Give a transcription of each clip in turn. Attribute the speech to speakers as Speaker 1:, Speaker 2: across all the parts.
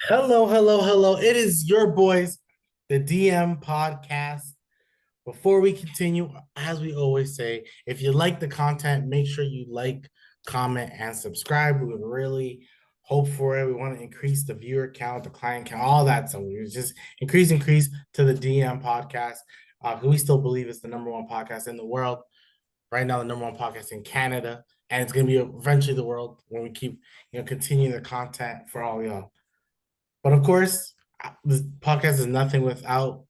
Speaker 1: Hello, hello, hello. It is your boys, the DM podcast. Before we continue, as we always say, if you like the content, make sure you like, comment, and subscribe. We would really hope for it. We want to increase the viewer count, the client count, all that. So we just increase to the DM podcast. We still believe it's the number one podcast in the world. Right now, the number one podcast in Canada, and it's going to be eventually the world when we keep, continuing the content for all y'all. But of course, this podcast is nothing without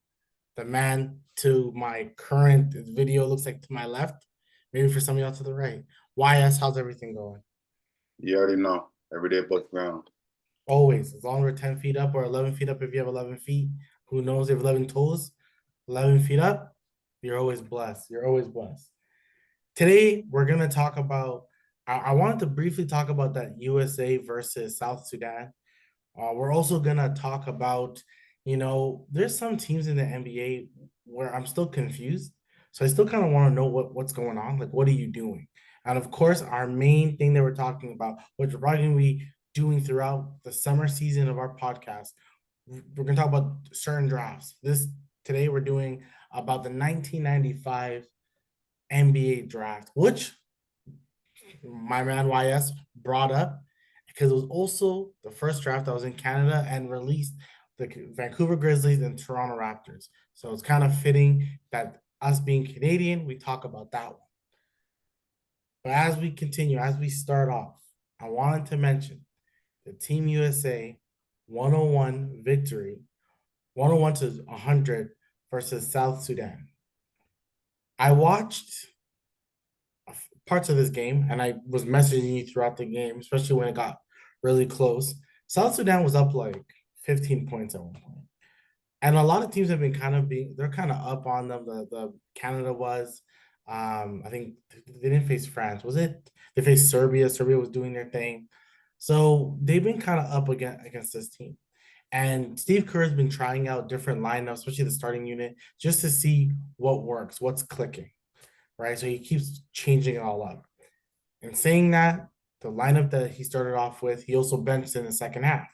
Speaker 1: the man to my current video looks like to my left, maybe for some of y'all to the right. YS, how's everything going?
Speaker 2: You already know. Every day above ground.
Speaker 1: Always, as long as we're 10 feet up or 11 feet up, if you have 11 feet, who knows if 11 toes, 11 feet up, you're always blessed. You're always blessed. Today, we're going to talk about, I wanted to briefly talk about that USA versus South Sudan. We're also gonna talk about, there's some teams in the NBA where I'm still confused. So I still kind of want to know what's going on. Like, what are you doing? And of course, our main thing that we're talking about, which we're probably gonna be doing throughout the summer season of our podcast, we're gonna talk about certain drafts. Today we're doing about the 1995 NBA draft, which my man YS brought up because it was also the first draft that was in Canada and released the Vancouver Grizzlies and Toronto Raptors. So it's kind of fitting that us being Canadian, we talk about that one. But as we continue, as we start off, I wanted to mention the Team USA 101 victory, 101 to 100 versus South Sudan. I watched parts of this game, and I was messaging you throughout the game, especially when it got really close. South Sudan was up like 15 points at one point. And a lot of teams have been they're kind of up on them. The Canada was. I think they didn't face France, was it? They faced Serbia. Serbia was doing their thing. So they've been kind of up against this team. And Steve Kerr has been trying out different lineups, especially the starting unit, just to see what works, what's clicking, right? So he keeps changing it all up. And saying that, the lineup that he started off with, he also benched in the second half.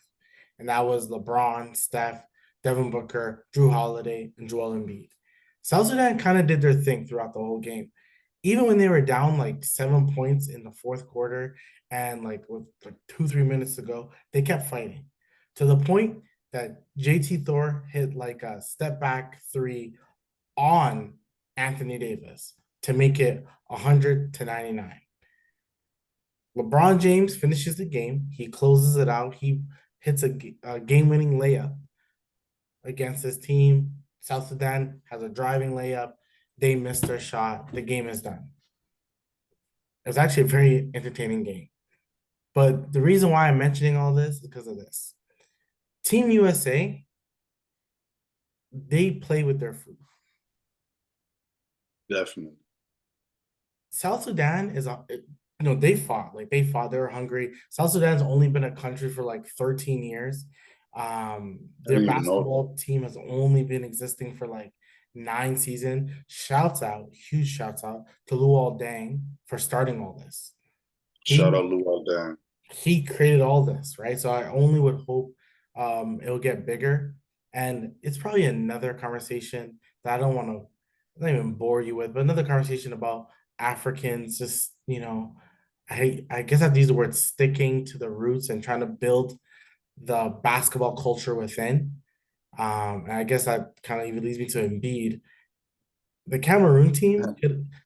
Speaker 1: And that was LeBron, Steph, Devin Booker, Drew Holiday, and Joel Embiid. South Sudan kind of did their thing throughout the whole game. Even when they were down like 7 points in the fourth quarter and like with like 2, 3 minutes to go, they kept fighting to the point that JT Thor hit like a step back three on Anthony Davis to make it 100 to 99. LeBron James finishes the game. He closes it out. He hits a game-winning layup against his team. South Sudan has a driving layup. They missed their shot. The game is done. It was actually a very entertaining game. But the reason why I'm mentioning all this is because of this. Team USA, they play with their food.
Speaker 2: Definitely.
Speaker 1: South Sudan they fought. Like they fought. They were hungry. South Sudan's only been a country for like 13 years.
Speaker 2: I
Speaker 1: Their
Speaker 2: didn't even know that.
Speaker 1: basketball team has only been existing for like 9 seasons. Huge shouts out to Luol Deng for starting all this.
Speaker 2: Shout
Speaker 1: He
Speaker 2: out Luau Dan.
Speaker 1: he created all this, right? So I only would hope it'll get bigger. And it's probably another conversation that I don't want to not even bore you with, but another conversation about Africans just, I guess I have to use the word sticking to the roots and trying to build the basketball culture within. And I guess that kind of even leads me to Embiid. The Cameroon team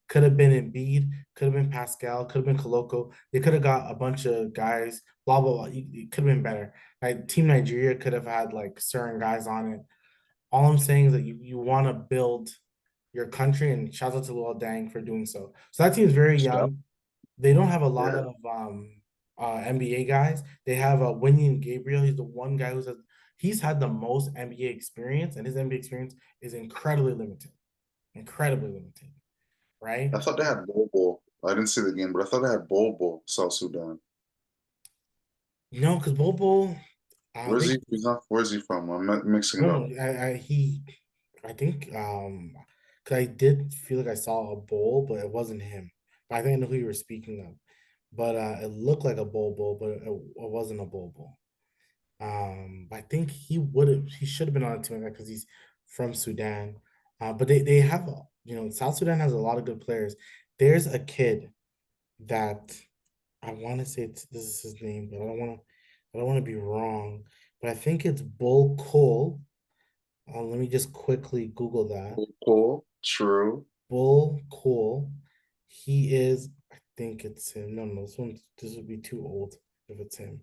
Speaker 1: could have been Embiid, could have been Pascal, could have been Koloko. They could have got a bunch of guys, blah blah blah. It could have been better. Like Team Nigeria could have had like certain guys on it. All I'm saying is that you want to build your country, and shout out to Lil Dang for doing so. So that team is very
Speaker 2: Shout-
Speaker 1: young. They don't have a lot
Speaker 2: Yeah.
Speaker 1: of NBA guys. They have a Wenyan Gabriel. He's the one guy he's had the most NBA experience, and his NBA experience is incredibly limited, right?
Speaker 2: I thought they had Bobo. I didn't see the game, but I thought they had Bobo, South Sudan.
Speaker 1: No, because Bobo,
Speaker 2: Where's
Speaker 1: they
Speaker 2: he? He's not. Where's he from? I'm not mixing it
Speaker 1: no,
Speaker 2: up.
Speaker 1: I think, because I did feel like I saw a bowl, but it wasn't him. But I think I know who you were speaking of. But it looked like a bowl, but it wasn't a bowl. I think he should have been on a team like that because he's from Sudan. But they have South Sudan has a lot of good players. There's a kid that I want to say this is his name, but I don't want to be wrong. But I think it's Bull Cole. Let me just quickly Google that.
Speaker 2: Cool. True.
Speaker 1: Bull Cole. He is, I think it's him. No, this would be too old if it's him.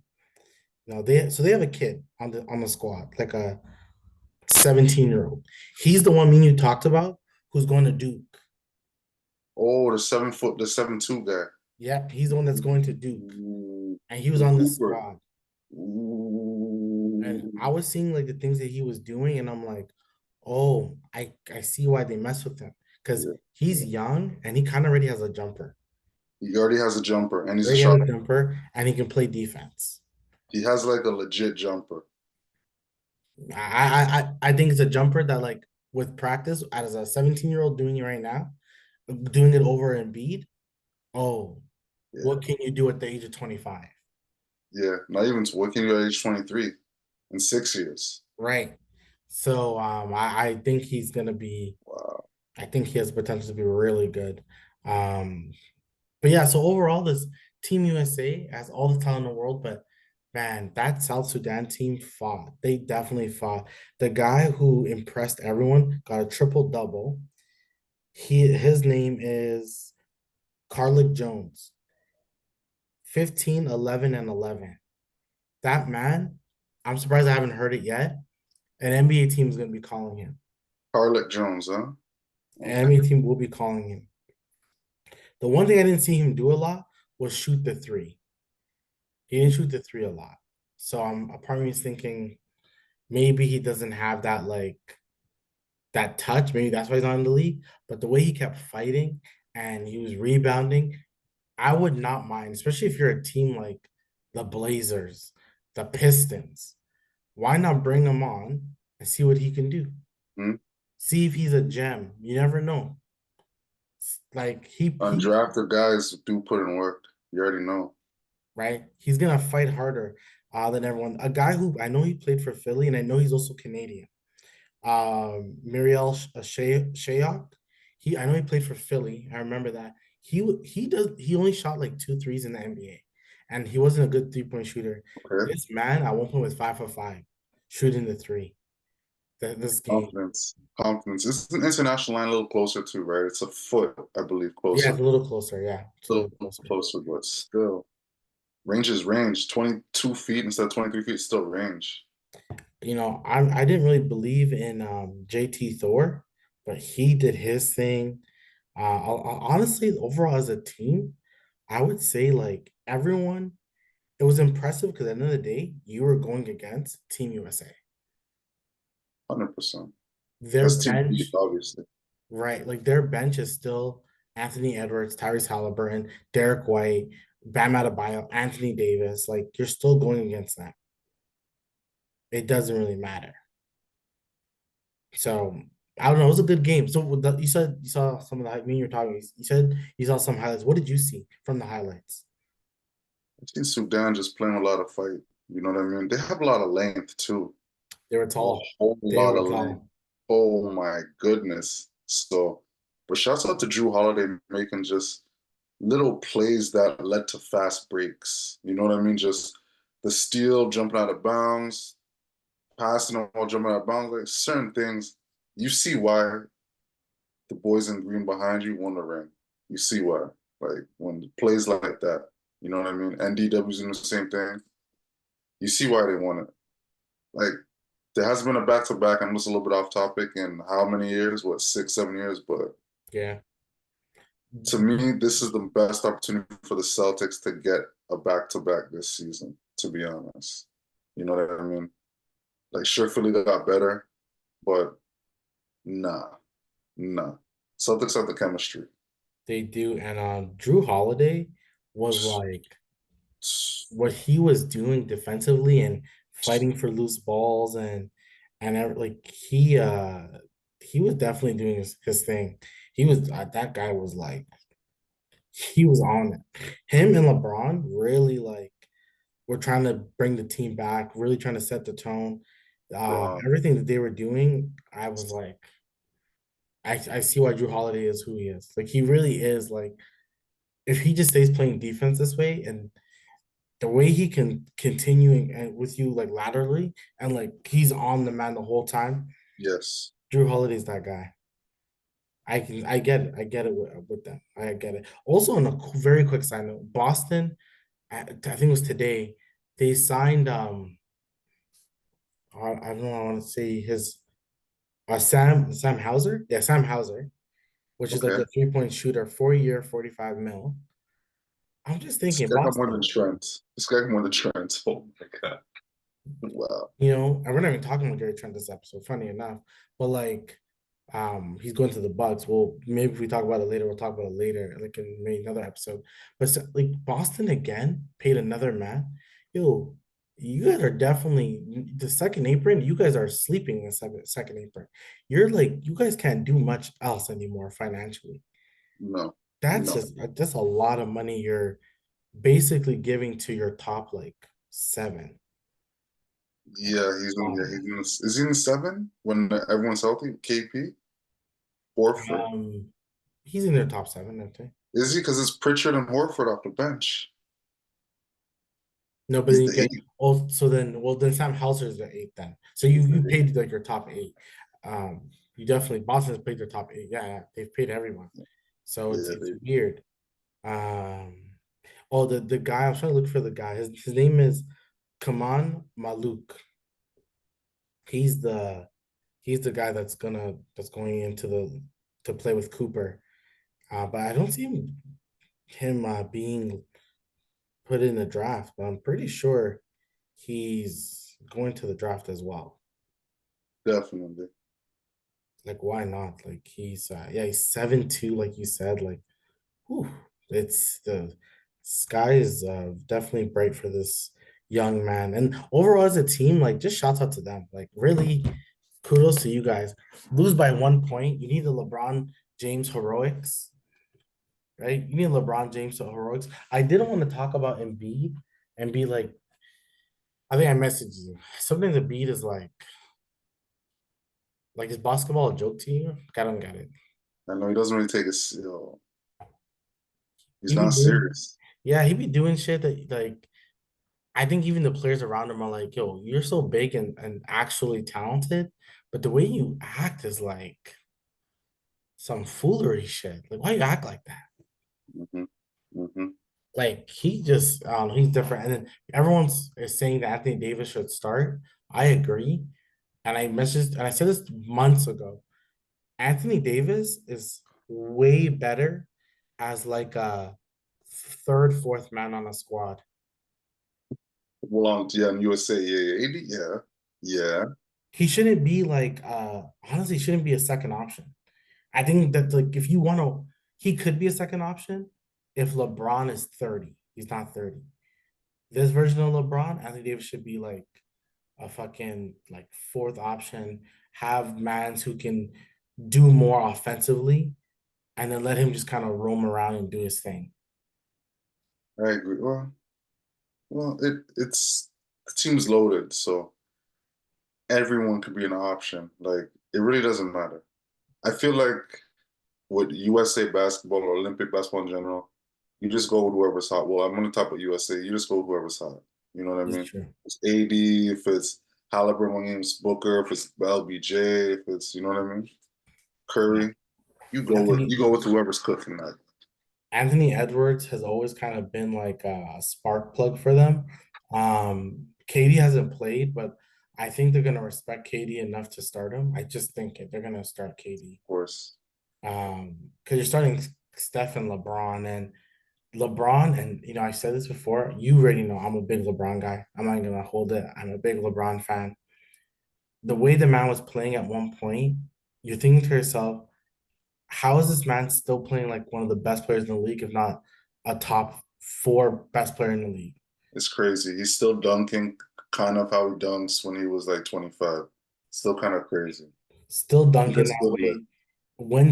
Speaker 1: No, they have a kid on the squad, like a 17-year-old. He's the one me and you talked about who's going to Duke.
Speaker 2: Oh, the 7 foot, the 7'2" guy.
Speaker 1: Yep, he's the one that's going to Duke.
Speaker 2: Ooh,
Speaker 1: And he was
Speaker 2: the
Speaker 1: on the
Speaker 2: Hooper.
Speaker 1: squad. And I
Speaker 2: Ooh.
Speaker 1: was seeing like the things that he was doing, and I'm like, oh, I see why they mess with him. Because
Speaker 2: Yeah.
Speaker 1: he's young and he kind of already has a jumper.
Speaker 2: He already has a jumper and
Speaker 1: He
Speaker 2: he's a
Speaker 1: already has
Speaker 2: shot.
Speaker 1: a jumper and he can play defense.
Speaker 2: He has like a legit jumper.
Speaker 1: I think it's a jumper that like with practice as a 17-year-old doing it right now, doing it over Embiid. Oh,
Speaker 2: Yeah.
Speaker 1: what can you do at the age of 25?
Speaker 2: Yeah. Not even working at age 23 in 6 years.
Speaker 1: Right. So I think he's gonna be
Speaker 2: Wow.
Speaker 1: I think he has potential to be really good. Um but yeah, so overall this Team USA has all the talent in the world, but man, that South Sudan team fought. They definitely fought. The guy who impressed everyone got a triple double. His name is Carlick Jones. 15, 11, and 11. That man, I'm surprised I haven't heard it yet. An NBA team is going to be calling him.
Speaker 2: Carlick Jones, huh?
Speaker 1: An
Speaker 2: Okay.
Speaker 1: NBA team will be calling him. The one thing I didn't see him do a lot was shoot the three. He didn't shoot the three a lot. So a part of me is thinking maybe he doesn't have that like that touch. Maybe that's why he's not in the league. But the way he kept fighting and he was rebounding, I would not mind, especially if you're a team like the Blazers, the Pistons. Why not bring him on and see what he can do?
Speaker 2: Hmm?
Speaker 1: See if he's a gem. You never know. Like he
Speaker 2: Undrafted guys do put in work. You already know.
Speaker 1: right? He's gonna fight harder than everyone. A guy who I know he played for Philly, and I know he's also Canadian. Muriel Shayok. I know he played for Philly. I remember that. He only shot like two threes in the NBA, and he wasn't a good 3-point shooter.
Speaker 2: Okay.
Speaker 1: This man at one point was 5 for 5 shooting the three. This game.
Speaker 2: Confidence. Confidence. It's an international line a little closer too, right? It's a foot, I believe,
Speaker 1: Yeah,
Speaker 2: closer.
Speaker 1: it's a little closer. Yeah, it's a
Speaker 2: A
Speaker 1: little
Speaker 2: little
Speaker 1: closer.
Speaker 2: closer, but still. Range is range. 22 feet instead of 23 feet, still range.
Speaker 1: I didn't really believe in JT Thor, but he did his thing. Honestly, overall as a team, I would say like everyone, it was impressive because at the end of the day, you were going against Team USA.
Speaker 2: 100%.
Speaker 1: Their
Speaker 2: That's team beat,
Speaker 1: bench,
Speaker 2: obviously.
Speaker 1: right? Like their bench is still Anthony Edwards, Tyrese Halliburton, Derek White, Bam Adebayo, Anthony Davis. Like you're still going against them. It doesn't really matter. So I don't know. It was a good game. So you said you saw some of the me and you're talking. You said you saw some highlights. What did you see from the highlights?
Speaker 2: I see Sudan just playing a lot of fight. You know what I mean? They have a lot of length too.
Speaker 1: They were
Speaker 2: A
Speaker 1: tall.
Speaker 2: whole
Speaker 1: They
Speaker 2: lot
Speaker 1: were
Speaker 2: of length.
Speaker 1: tall.
Speaker 2: Oh my goodness. So, but shouts out to Drew Holiday making just little plays that led to fast breaks. You know what I mean? Just the steal, jumping out of bounds, passing while jumping out of bounds, like certain things. You see why the boys in green behind you won the ring. You see why. Like when plays like that, you know what I mean? NDW's doing the same thing. You see why they won it. Like there has been a back to back. I'm just a little bit off topic in how many years? What, 6, 7 years? But
Speaker 1: Yeah.
Speaker 2: to me, this is the best opportunity for the Celtics to get a back to back this season, to be honest. You know what I mean? Like sure Philly got better, but nah, nah. Celtics have the chemistry.
Speaker 1: They do. And Drew Holiday was like what he was doing defensively and fighting for loose balls like he was definitely doing his thing. That guy was like he was on it. Him and LeBron really like were trying to bring the team back, really trying to set the tone.
Speaker 2: Bro,
Speaker 1: Everything that they were doing, I was like, I see why Drew Holiday is who he is. Like he really is like if he just stays playing defense this way and the way he can continue and with you like laterally and like he's on the man the whole time.
Speaker 2: yes.
Speaker 1: Drew Holiday's that guy. I get it with them. I get it. Also, on a very quick side note, Boston, I think it was today, they signed I don't know, I want to say his Sam Hauser, yeah, Sam Hauser, which is like
Speaker 2: Okay.
Speaker 1: a 3-point shooter, 4 year, 45 mil. I'm just
Speaker 2: This
Speaker 1: thinking
Speaker 2: guy got more
Speaker 1: Boston.
Speaker 2: than Trent. This guy got more than Trent. Oh my God. Wow.
Speaker 1: And we're not even talking about Gary Trent this episode, funny enough. But like, he's going to the Bucks. Well, maybe if we talk about it later, we'll talk about it later, like in maybe another episode. But so, like Boston again paid another man. Yo, you guys are definitely the second apron. You guys are sleeping in the second apron. You're like, you guys can't do much else anymore financially.
Speaker 2: No,
Speaker 1: That's
Speaker 2: no.
Speaker 1: just that's a lot of money you're basically giving to your top like seven.
Speaker 2: Yeah, is he in the seven when everyone's healthy? KP? Horford?
Speaker 1: Um, he's in their top seven, I think.
Speaker 2: Is he? Because it's Pritchard and Horford off the bench.
Speaker 1: No, but then
Speaker 2: He's
Speaker 1: you
Speaker 2: the
Speaker 1: get
Speaker 2: eight.
Speaker 1: oh, so then well then Sam Hauser is the eight then. So you paid like your top eight. You definitely Boston's paid their top eight. Yeah, yeah, they've paid everyone. So
Speaker 2: Yeah,
Speaker 1: it's
Speaker 2: they
Speaker 1: weird. Um, oh the guy I'm trying to look for the guy. His name is Kaman Maluk. He's the he's the guy that's going into the to play with Cooper. But I don't see him being put in the draft, but I'm pretty sure he's going to the draft as well.
Speaker 2: definitely.
Speaker 1: Like, why not? Like, yeah, he's 7'2", like you said. Like, whew, it's the sky is definitely bright for this young man. And overall, as a team, like, just shouts out to them. Like, really, kudos to you guys. Lose by 1 point. You need the LeBron James heroics, right? You need LeBron James heroics. I didn't want to talk about Embiid and be like, I think I messaged you. Something the beat is like is basketball a joke to you? Like, I don't get it.
Speaker 2: I know he doesn't really take it. He's
Speaker 1: He be
Speaker 2: not
Speaker 1: doing,
Speaker 2: serious.
Speaker 1: yeah, he be doing shit that like I think even the players around him are like, yo, you're so big and actually talented, but the way you act is like some foolery shit. Like, why you act like that?
Speaker 2: Hmm. Hmm.
Speaker 1: Like he just, I don't know, he's different. And then everyone's is saying that Anthony Davis should start. I agree, and I messaged and I said this months ago. Anthony Davis is way better as like a third, fourth man on a squad.
Speaker 2: Belonged, yeah, in USA, yeah, yeah, yeah, yeah.
Speaker 1: He shouldn't be like honestly shouldn't be a second option. I think that like if you want to he could be a second option if LeBron is 30. He's not 30. This version of LeBron, Anthony Davis should be like a fucking like fourth option, have mans who can do more offensively and then let him just kind of roam around and do his thing.
Speaker 2: I agree. Well, it's the team's loaded, so everyone could be an option. Like it really doesn't matter. I feel like with USA basketball or Olympic basketball in general, you just go with whoever's hot. Well, I'm on the top of USA. You just go with whoever's hot. You know what I
Speaker 1: It's
Speaker 2: mean?
Speaker 1: true.
Speaker 2: It's AD, if it's Halliburton, Williams, Booker, if it's LBJ, if it's you know what I mean,
Speaker 1: Yeah.
Speaker 2: Curry. You
Speaker 1: Anthony
Speaker 2: go with whoever's cooking that.
Speaker 1: Anthony Edwards has always kind of been like a spark plug for them. KD hasn't played, but I think they're gonna respect KD enough to start him. I just think they're gonna start KD.
Speaker 2: Of course,
Speaker 1: Because you're starting Steph and LeBron, and I said this before. You already know I'm a big LeBron guy. I'm not gonna hold it. I'm a big LeBron fan. The way the man was playing at one point, you're thinking to yourself, how is this man still playing like one of the best players in the league, if not a top four best player in the league?
Speaker 2: it's crazy. He's still dunking kind of how he dunks when he was like 25. Still kind of crazy.
Speaker 1: Still
Speaker 2: You
Speaker 1: dunking
Speaker 2: can
Speaker 1: that
Speaker 2: still live.
Speaker 1: way. When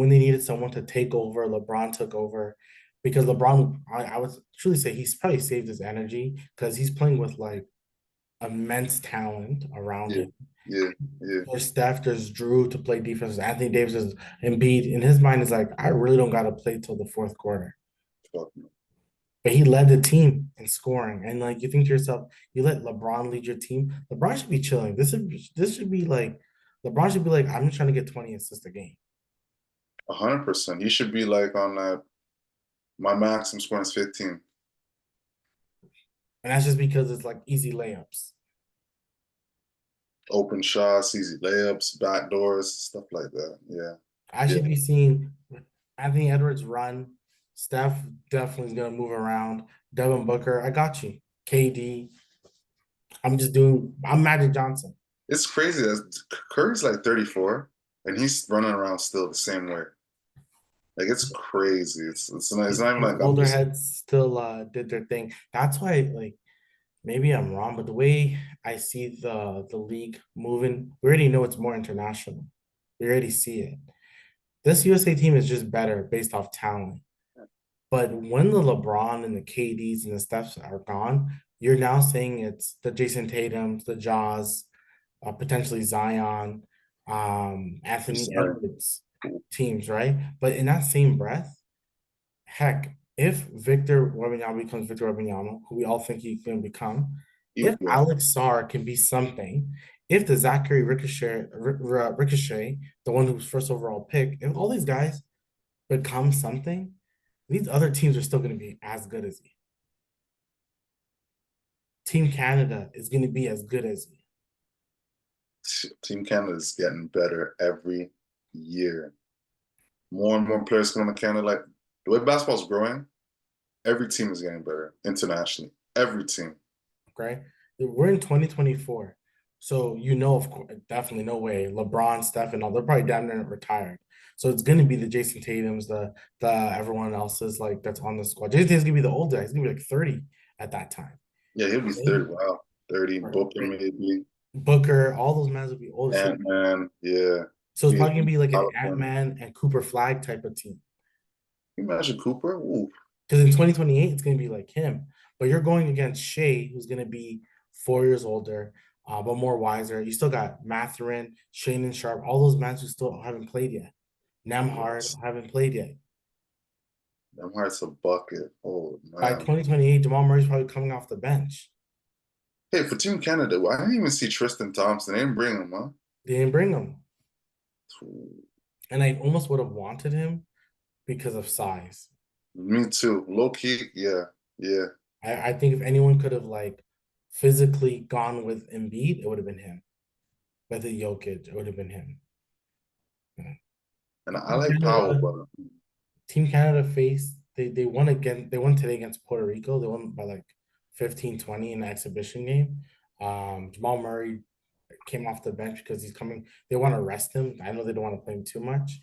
Speaker 1: they needed someone to take over, LeBron took over. because LeBron, I would truly say he's probably saved his energy because he's playing with like immense talent around
Speaker 2: Yeah,
Speaker 1: him.
Speaker 2: yeah, yeah.
Speaker 1: There's Steph, there's Drew to play defense. Anthony Davis is Embiid. In his mind, is like, I really don't got to play till the fourth quarter.
Speaker 2: Fuck no.
Speaker 1: But he led the team in scoring. And like you think to yourself, you let LeBron lead your team. LeBron should be chilling. This should be like LeBron should be like, I'm just trying to get 20 assists a game.
Speaker 2: 100%. He should be like on that. My maximum scoring is 15.
Speaker 1: And that's just because it's like easy layups.
Speaker 2: Open shots, easy layups, back doors, stuff like that. Yeah,
Speaker 1: I should
Speaker 2: yeah.
Speaker 1: be seeing Anthony Edwards run. Steph definitely is gonna move around. Devin Booker, I got you. KD. I'm Magic Johnson.
Speaker 2: It's crazy that Curry's like 34 and he's running around still the same way. Like it's crazy. It's not even
Speaker 1: These
Speaker 2: like I'm
Speaker 1: older
Speaker 2: just
Speaker 1: heads still did their thing. That's why like maybe I'm wrong, but the way I see the league moving, we already know it's more international. We already see it. This USA team is just better based off talent. But when the LeBron and the KDs and the Stephs are gone, you're now saying it's the Jason Tatum's, the Jaws, potentially Zion, Anthony
Speaker 2: sorry.
Speaker 1: Edwards teams, right? But in that same breath, heck, if Victor Wembanyama becomes Victor Wembanyama, who we all think he can become, if
Speaker 2: Yeah,
Speaker 1: Alex Sarr can be something, if the Zachary Ricochet, the one who was first overall pick, if all these guys become something, these other teams are still going to be as good as you. Team Canada is going to be as good as you.
Speaker 2: Team Canada is getting better every year. More and more players coming to Canada. Like the way basketball's growing, every team is getting better internationally. Every team.
Speaker 1: Okay, we're in 2024, so of course, definitely no way. LeBron, Steph, and all they're probably down there retired. So it's going to be the Jason Tatum's, the everyone else's like that's on the squad. Jason Tatum's gonna be the old guy. He's gonna be like 30 at that time.
Speaker 2: Yeah, he'll be
Speaker 1: Right?
Speaker 2: 30. Wow. 30. Booker
Speaker 1: Right.
Speaker 2: maybe.
Speaker 1: Booker, all those men will be old. So
Speaker 2: Ant-Man. Yeah.
Speaker 1: so it's
Speaker 2: Be
Speaker 1: probably gonna be like an
Speaker 2: California.
Speaker 1: Ant-Man and Cooper Flag type of team.
Speaker 2: Can you imagine Cooper? Ooh.
Speaker 1: Because in 2028, it's going to be like him. But you're going against Shea, who's going to be 4 years older, but more wiser. You still got Matherin, Shane and Sharp, all those men who still haven't played yet. Nemhard
Speaker 2: Yes.
Speaker 1: haven't played yet.
Speaker 2: Them hearts a bucket. Oh
Speaker 1: By
Speaker 2: man.
Speaker 1: 2028, Jamal Murray's probably coming off the bench.
Speaker 2: Hey, for Team Canada, I didn't even see Tristan Thompson. They didn't bring him, huh?
Speaker 1: They didn't bring him.
Speaker 2: Ooh.
Speaker 1: And I almost would have wanted him because of size.
Speaker 2: Me too. Low key, yeah, yeah.
Speaker 1: I think if anyone could have like physically gone with Embiid, it would have been him. With the Jokic, it would have been him.
Speaker 2: And I like Powell, but
Speaker 1: Team Canada faced they won again they won today against Puerto Rico. They won by like 15-20 in the exhibition game. Jamal Murray came off the bench because he's coming. They want to rest him. I know they don't want to play him too much.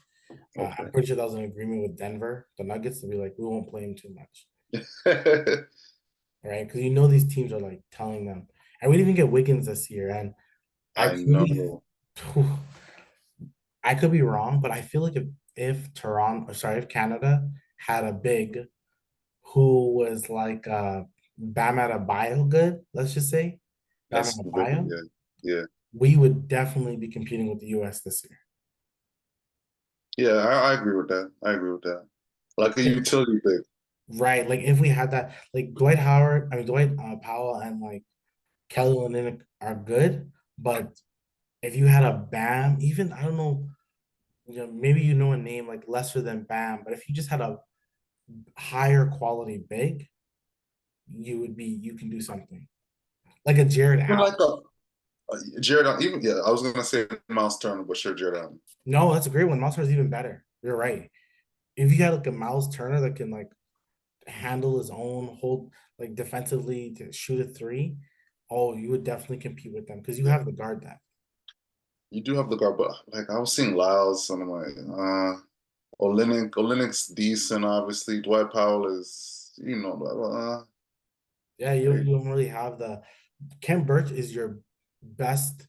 Speaker 2: okay.
Speaker 1: I'm pretty sure that was an agreement with Denver, the Nuggets, to be like, we won't play him too much, right? Because these teams are like telling them, and we didn't even get Wiggins this year. And I
Speaker 2: I
Speaker 1: truly,
Speaker 2: know.
Speaker 1: I could be wrong, but I feel like if Canada had a big who was like Bam Adebayo good, let's just say Bam
Speaker 2: That's very,
Speaker 1: Adebayo,
Speaker 2: yeah, yeah.
Speaker 1: we would definitely be competing with the US this year.
Speaker 2: Yeah, I agree with that. I agree with that. Like a
Speaker 1: Like,
Speaker 2: utility big.
Speaker 1: right. Like if we had that, like Dwight Powell and like Kelly Olynyk are good, but if you had a Bam, even I don't know, maybe a name like lesser than Bam, but if you just had a higher quality big, you can do something. Like a Jared
Speaker 2: Even
Speaker 1: Allen.
Speaker 2: like Jared Allen, even yeah, I was gonna say Miles Turner, but sure, Jared Allen.
Speaker 1: No, that's a great one. Monster is even better. You're right. If you had like a Miles Turner that can like handle his own, hold like defensively to shoot a three, oh, you would definitely compete with them because you
Speaker 2: Yeah,
Speaker 1: have the guard depth.
Speaker 2: you do have the guard, but like I was seeing Lyles, and I'm like, Olynyk's decent, obviously. Dwight Powell is,
Speaker 1: Yeah, you don't really have the Ken Burch is your best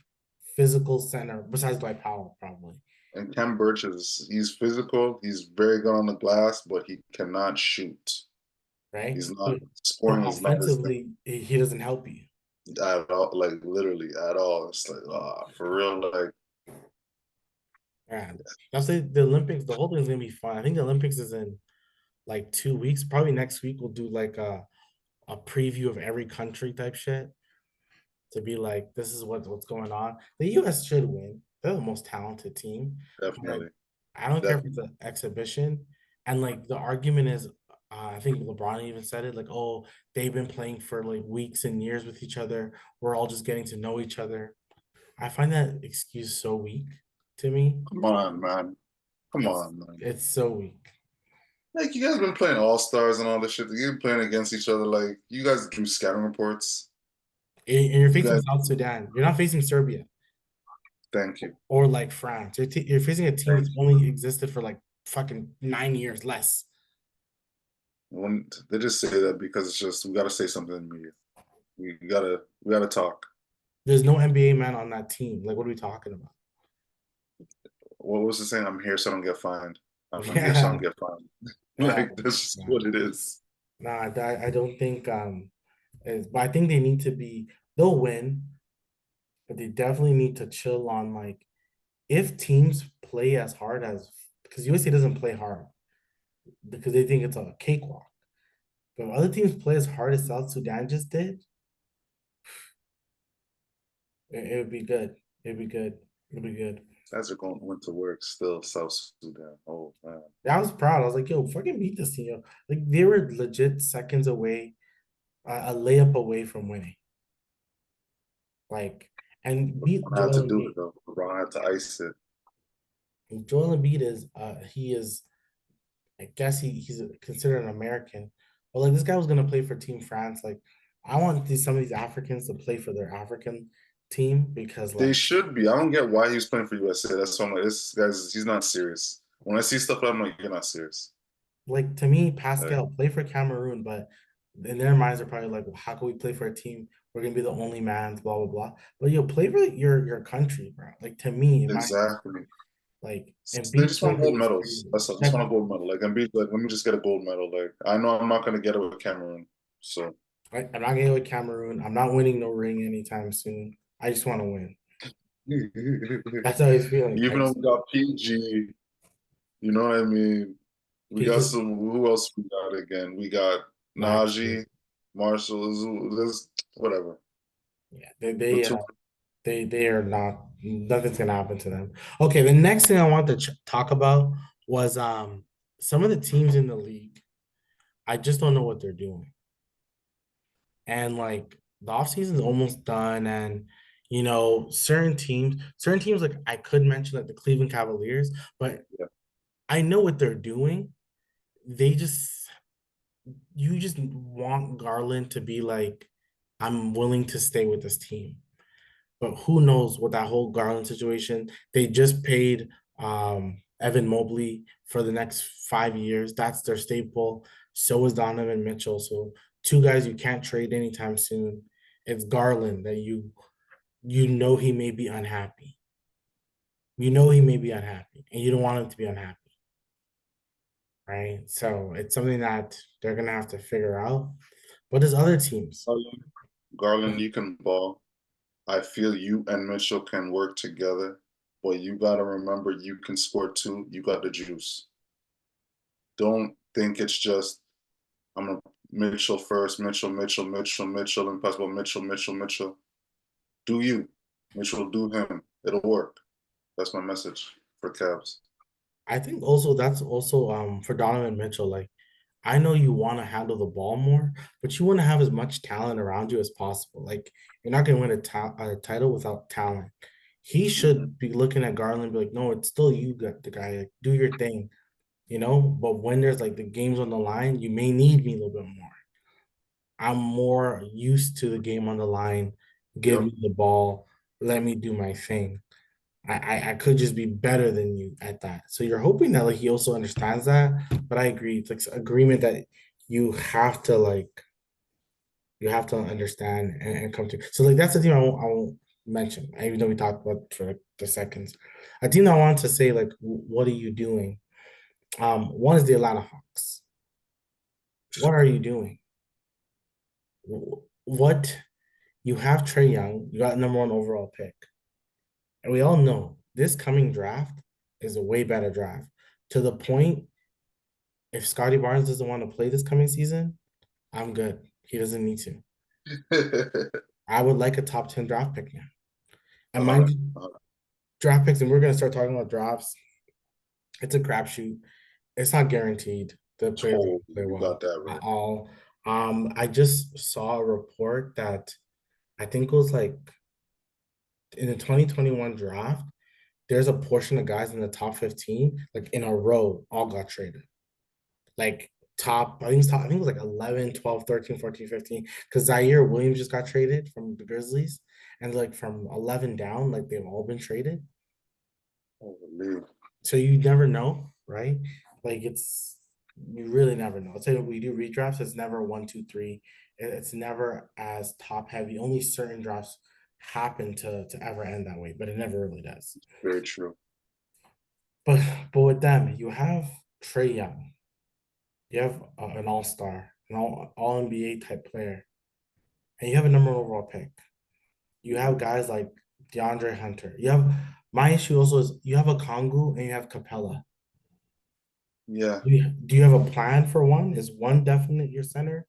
Speaker 1: physical center besides Dwight Powell, probably.
Speaker 2: and Kem Birch he's physical, he's very good on the glass, but he cannot shoot.
Speaker 1: right?
Speaker 2: He's not
Speaker 1: But
Speaker 2: scoring is not his thing
Speaker 1: offensively, he doesn't help you.
Speaker 2: at all. Like literally at all. It's like for real. Like
Speaker 1: And I'll say the Olympics, the whole thing's gonna be fun. I think the Olympics is in like 2 weeks. Probably next week we'll do like a preview of every country type shit to be like, this is what's going on. The US should win. They're the most talented team. But
Speaker 2: definitely,
Speaker 1: I don't care if it's
Speaker 2: definitely.
Speaker 1: an exhibition. And like the argument is, I think LeBron even said it, like, oh, they've been playing for like weeks and years with each other. We're all just getting to know each other. I find that excuse so weak to me.
Speaker 2: Come on, man. Come
Speaker 1: It's
Speaker 2: on, man.
Speaker 1: it's so weak.
Speaker 2: Like you guys been playing All Stars and all this shit. You've been playing against each other. Like you guys do scouting reports.
Speaker 1: And you're
Speaker 2: You
Speaker 1: facing
Speaker 2: guys,
Speaker 1: South Sudan. You're not facing Serbia
Speaker 2: thank you.
Speaker 1: or like France. You're facing a team
Speaker 2: Thank
Speaker 1: that's only existed for like fucking 9 years less.
Speaker 2: When they just say that because it's just we gotta say something in the media. We gotta talk.
Speaker 1: There's no NBA man on that team. Like, what are we talking about?
Speaker 2: What was the saying? I'm here so I don't get fined. I'm here so I
Speaker 1: Yeah.
Speaker 2: don't get fined.
Speaker 1: Oh,
Speaker 2: Like that's just
Speaker 1: God.
Speaker 2: what it is.
Speaker 1: Nah, I don't think but I think they need to be, they'll win, but they definitely need to chill on like if teams play as hard as, because USA doesn't play hard because they think it's a cakewalk. But if other teams play as hard as South Sudan just did, it would be good. It'd be good. It'd be good.
Speaker 2: Guys are going went to work still, South Sudan. Oh man.
Speaker 1: I was proud. I was like, yo, fucking beat this team. Yo. Like they were legit seconds away, a layup away from winning. Like, and beat
Speaker 2: I had to
Speaker 1: Joel
Speaker 2: do it
Speaker 1: Embiid.
Speaker 2: though. LeBron had to ice it.
Speaker 1: Joel Embiid is he is, I guess he's considered an American. But like this guy was gonna play for Team France. Like I want some of these Africans to play for their African team because
Speaker 2: They
Speaker 1: like
Speaker 2: should be. I don't get why he was playing for USA. That's why I'm like, this guy's he's not serious. When I see stuff, I'm like, you're not serious.
Speaker 1: to me,
Speaker 2: Like,
Speaker 1: Pascal play for Cameroon, but in their minds are probably like, well, how can we play for a team? We're gonna be the only mans, blah blah blah. But you play for your country, bro. Like to me, in my
Speaker 2: exactly.
Speaker 1: like and
Speaker 2: They
Speaker 1: beat
Speaker 2: just want gold
Speaker 1: Serbia is
Speaker 2: medals.
Speaker 1: crazy.
Speaker 2: That's all. Just want a gold medal. Like Embiid, like let me just get a gold medal. Like I know I'm not gonna get it with Cameroon. So
Speaker 1: I'm not getting with Cameroon. I'm not winning no ring anytime soon. I just want to win.
Speaker 2: even
Speaker 1: That's how he's feeling.
Speaker 2: though we got PG, you know what I mean? We got
Speaker 1: PG
Speaker 2: some who else we got again? We got
Speaker 1: not
Speaker 2: Najee, Marshall, this whatever.
Speaker 1: yeah,
Speaker 2: The two
Speaker 1: they are not, nothing's gonna happen to them. Okay, the next thing I want to talk about was some of the teams in the league. I just don't know what they're doing. And like the offseason is almost done, and certain teams like I could mention like the Cleveland Cavaliers, but
Speaker 2: yeah.
Speaker 1: I know what they're doing. They just You just want Garland to be like, I'm willing to stay with this team. But who knows what that whole Garland situation. They just paid Evan Mobley for the next 5 years. That's their staple. So is Donovan Mitchell. So two guys you can't trade anytime soon. It's Garland that you know he may be unhappy. You know he may be unhappy, and you don't want him to be unhappy, right? So it's something that they're gonna have to figure out. But there's other teams.
Speaker 2: Garland, you can ball. I feel you and Mitchell can work together, but you gotta remember you can score too. You got the juice. Don't think it's just I'm a Mitchell first, Mitchell, and pass ball Mitchell. Do you. Mitchell do him. It'll work. That's my message for Cavs.
Speaker 1: I think also that's also for Donovan Mitchell. Like I know you want to handle the ball more, but you want to have as much talent around you as possible. Like you're not going to win a title without talent. He
Speaker 2: Mm-hmm.
Speaker 1: should be looking at Garland and be like, no, it's still you, got the guy. Like, do your thing, you know. But when there's like the games on the line, you may need me a little bit more. I'm more used to the game on the line. Give
Speaker 2: Yep.
Speaker 1: me the ball. Let me do my thing. I could just be better than you at that. So you're hoping that like he also understands that. But I agree. It's like agreement that you have to like you have to understand and come to. So like that's the team I won't mention. Even though we talked about for like, the seconds. A team that I want to say like what are you doing? One is the Atlanta Hawks. What are you doing? What you have Trey Young, you got number one overall pick. And we all know this coming draft is a way better draft. To the point, if Scotty Barnes doesn't want to play this coming season, I'm good. He doesn't need to. I would like a top 10 draft pick now. And mind
Speaker 2: 100,
Speaker 1: you, draft picks, and we're gonna start talking about drafts. It's a crapshoot. It's not guaranteed the players are
Speaker 2: totally,
Speaker 1: gonna play
Speaker 2: you got
Speaker 1: well
Speaker 2: that
Speaker 1: at
Speaker 2: right.
Speaker 1: all. I just saw a report that I think it was like in the 2021 draft, there's a portion of guys in the top 15, like in a row, all got traded. Like I think it was like 11, 12, 13, 14, 15. Because Zaire Williams just got traded from the Grizzlies. And like from 11 down, like they've all been traded.
Speaker 2: Holy.
Speaker 1: So you never know, right? Like you really never know. I'll tell you, we do redrafts, it's never one, two, three. It's never as top heavy. Only certain drafts happen to ever end that way, but it never really does.
Speaker 2: Very true.
Speaker 1: But with them, you have Trey Young, you have an all-star, an all NBA type player, and you have a number one overall pick. You have
Speaker 2: Mhm.
Speaker 1: guys like DeAndre Hunter. You have my issue also is you have a Kongu and you have Capella.
Speaker 2: Yeah,
Speaker 1: Do you have a plan for one? Is one definite your center?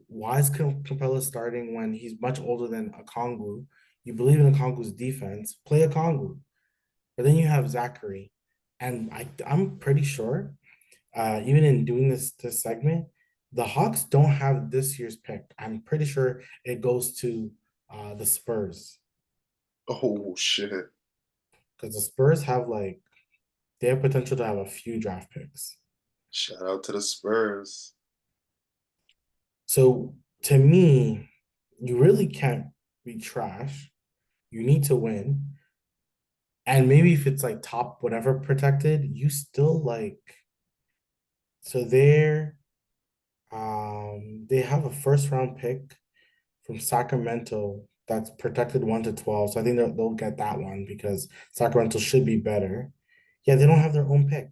Speaker 1: Why is Capella starting when he's much older than a Kongu? You believe in a Kongu's defense, play a Kongu. But then you have Zachary, and I'm pretty sure, even in doing this segment, the Hawks don't have this year's pick. I'm pretty sure it goes to the Spurs
Speaker 2: oh shit.
Speaker 1: because the Spurs have like they have potential to have a few draft picks.
Speaker 2: Shout out to the Spurs.
Speaker 1: So to me, you really can't be trash. You need to win. And maybe if it's like top whatever protected, you still like so they have a first round pick from Sacramento that's protected 1 to 12. So I think they'll get that one because Sacramento should be better. Yeah, they don't have their own pick.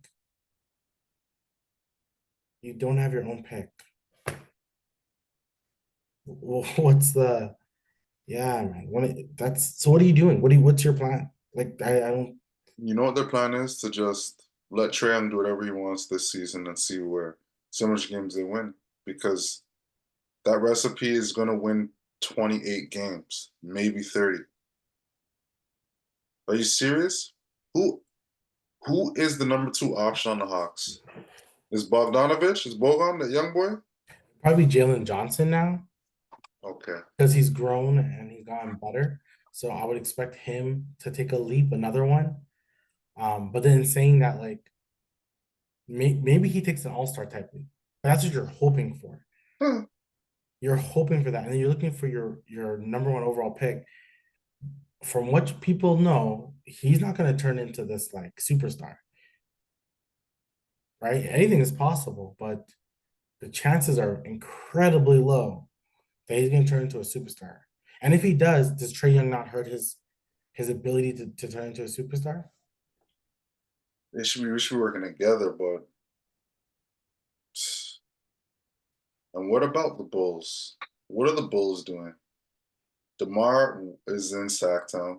Speaker 1: You don't have your own pick. What's the yeah, man. That's so what are you doing? What's your plan? Like I don't
Speaker 2: You know what their plan is? To just let Trae Young do whatever he wants this season and see how much games they win. Because that recipe is gonna win 28 games, maybe 30. Are you serious? Who who is the number two option on the Hawks? Is Bogdanovich? Is Bogan the young boy?
Speaker 1: probably Jalen Johnson now
Speaker 2: Okay.
Speaker 1: because he's grown and he's gotten better. So I would expect him to take a leap, another one. But then saying that, like maybe he takes an all-star type league. That's what you're hoping for.
Speaker 2: Huh.
Speaker 1: You're hoping for that, and then you're looking for your number one overall pick. From what people know, he's not going to turn into this like superstar, right? Anything is possible, but the chances are incredibly low that he's going to turn into a superstar. And if he does Trey Young not hurt his ability to turn into a superstar?
Speaker 2: We should be working together, but and what about the Bulls? What are the Bulls doing? DeMar is in Sacktown.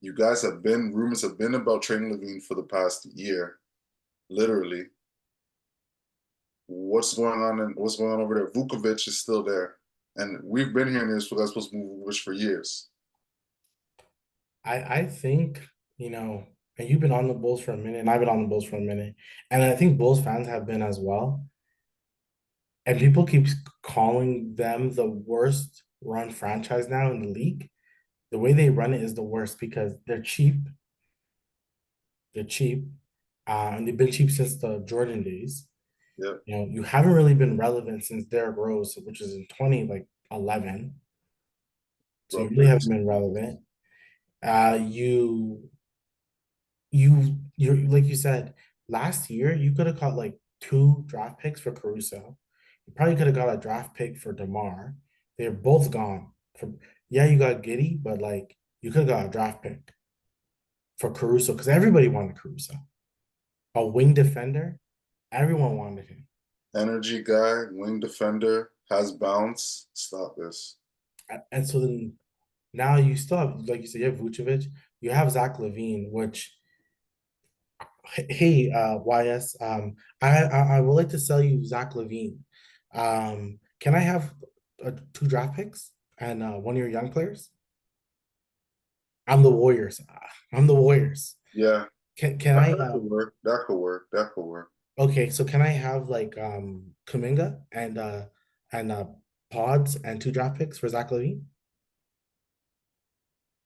Speaker 2: You guys have been rumors have been about trading Levine for the past year, literally. What's going on over there? Vukovic is still there, and we've been hearing this. We're supposed to move Vukovic for years.
Speaker 1: I think, and you've been on the Bulls for a minute, and I've been on the Bulls for a minute, and I think Bulls fans have been as well. And people keep calling them the worst run franchise now in the league. The way they run it is the worst because they're cheap. They're cheap, and they've been cheap since the Jordan days.
Speaker 2: Yeah,
Speaker 1: You haven't really been relevant since Derrick Rose, which is in 2011. So you
Speaker 2: rough
Speaker 1: really haven't
Speaker 2: days.
Speaker 1: been relevant. You're like you said last year, you could have got like two draft picks for Caruso. You probably could have got a draft pick for DeMar. They're both gone. From yeah, you got Giddy, but like you could have got a draft pick for Caruso because everybody wanted Caruso, a wing defender. Everyone wanted him.
Speaker 2: Energy guy, wing defender, has bounce. Stop this.
Speaker 1: And so then now you still have, like you said, you have Vucevic, you have Zach Levine, which hey, YS, I would like to sell you Zach Levine. Can I have two draft picks and one of your young players? I'm the Warriors. I'm the Warriors.
Speaker 2: Yeah,
Speaker 1: Can I
Speaker 2: that could work. That could work. That could work.
Speaker 1: okay, so can I have like Kuminga and Pods and two draft picks for Zach Levine?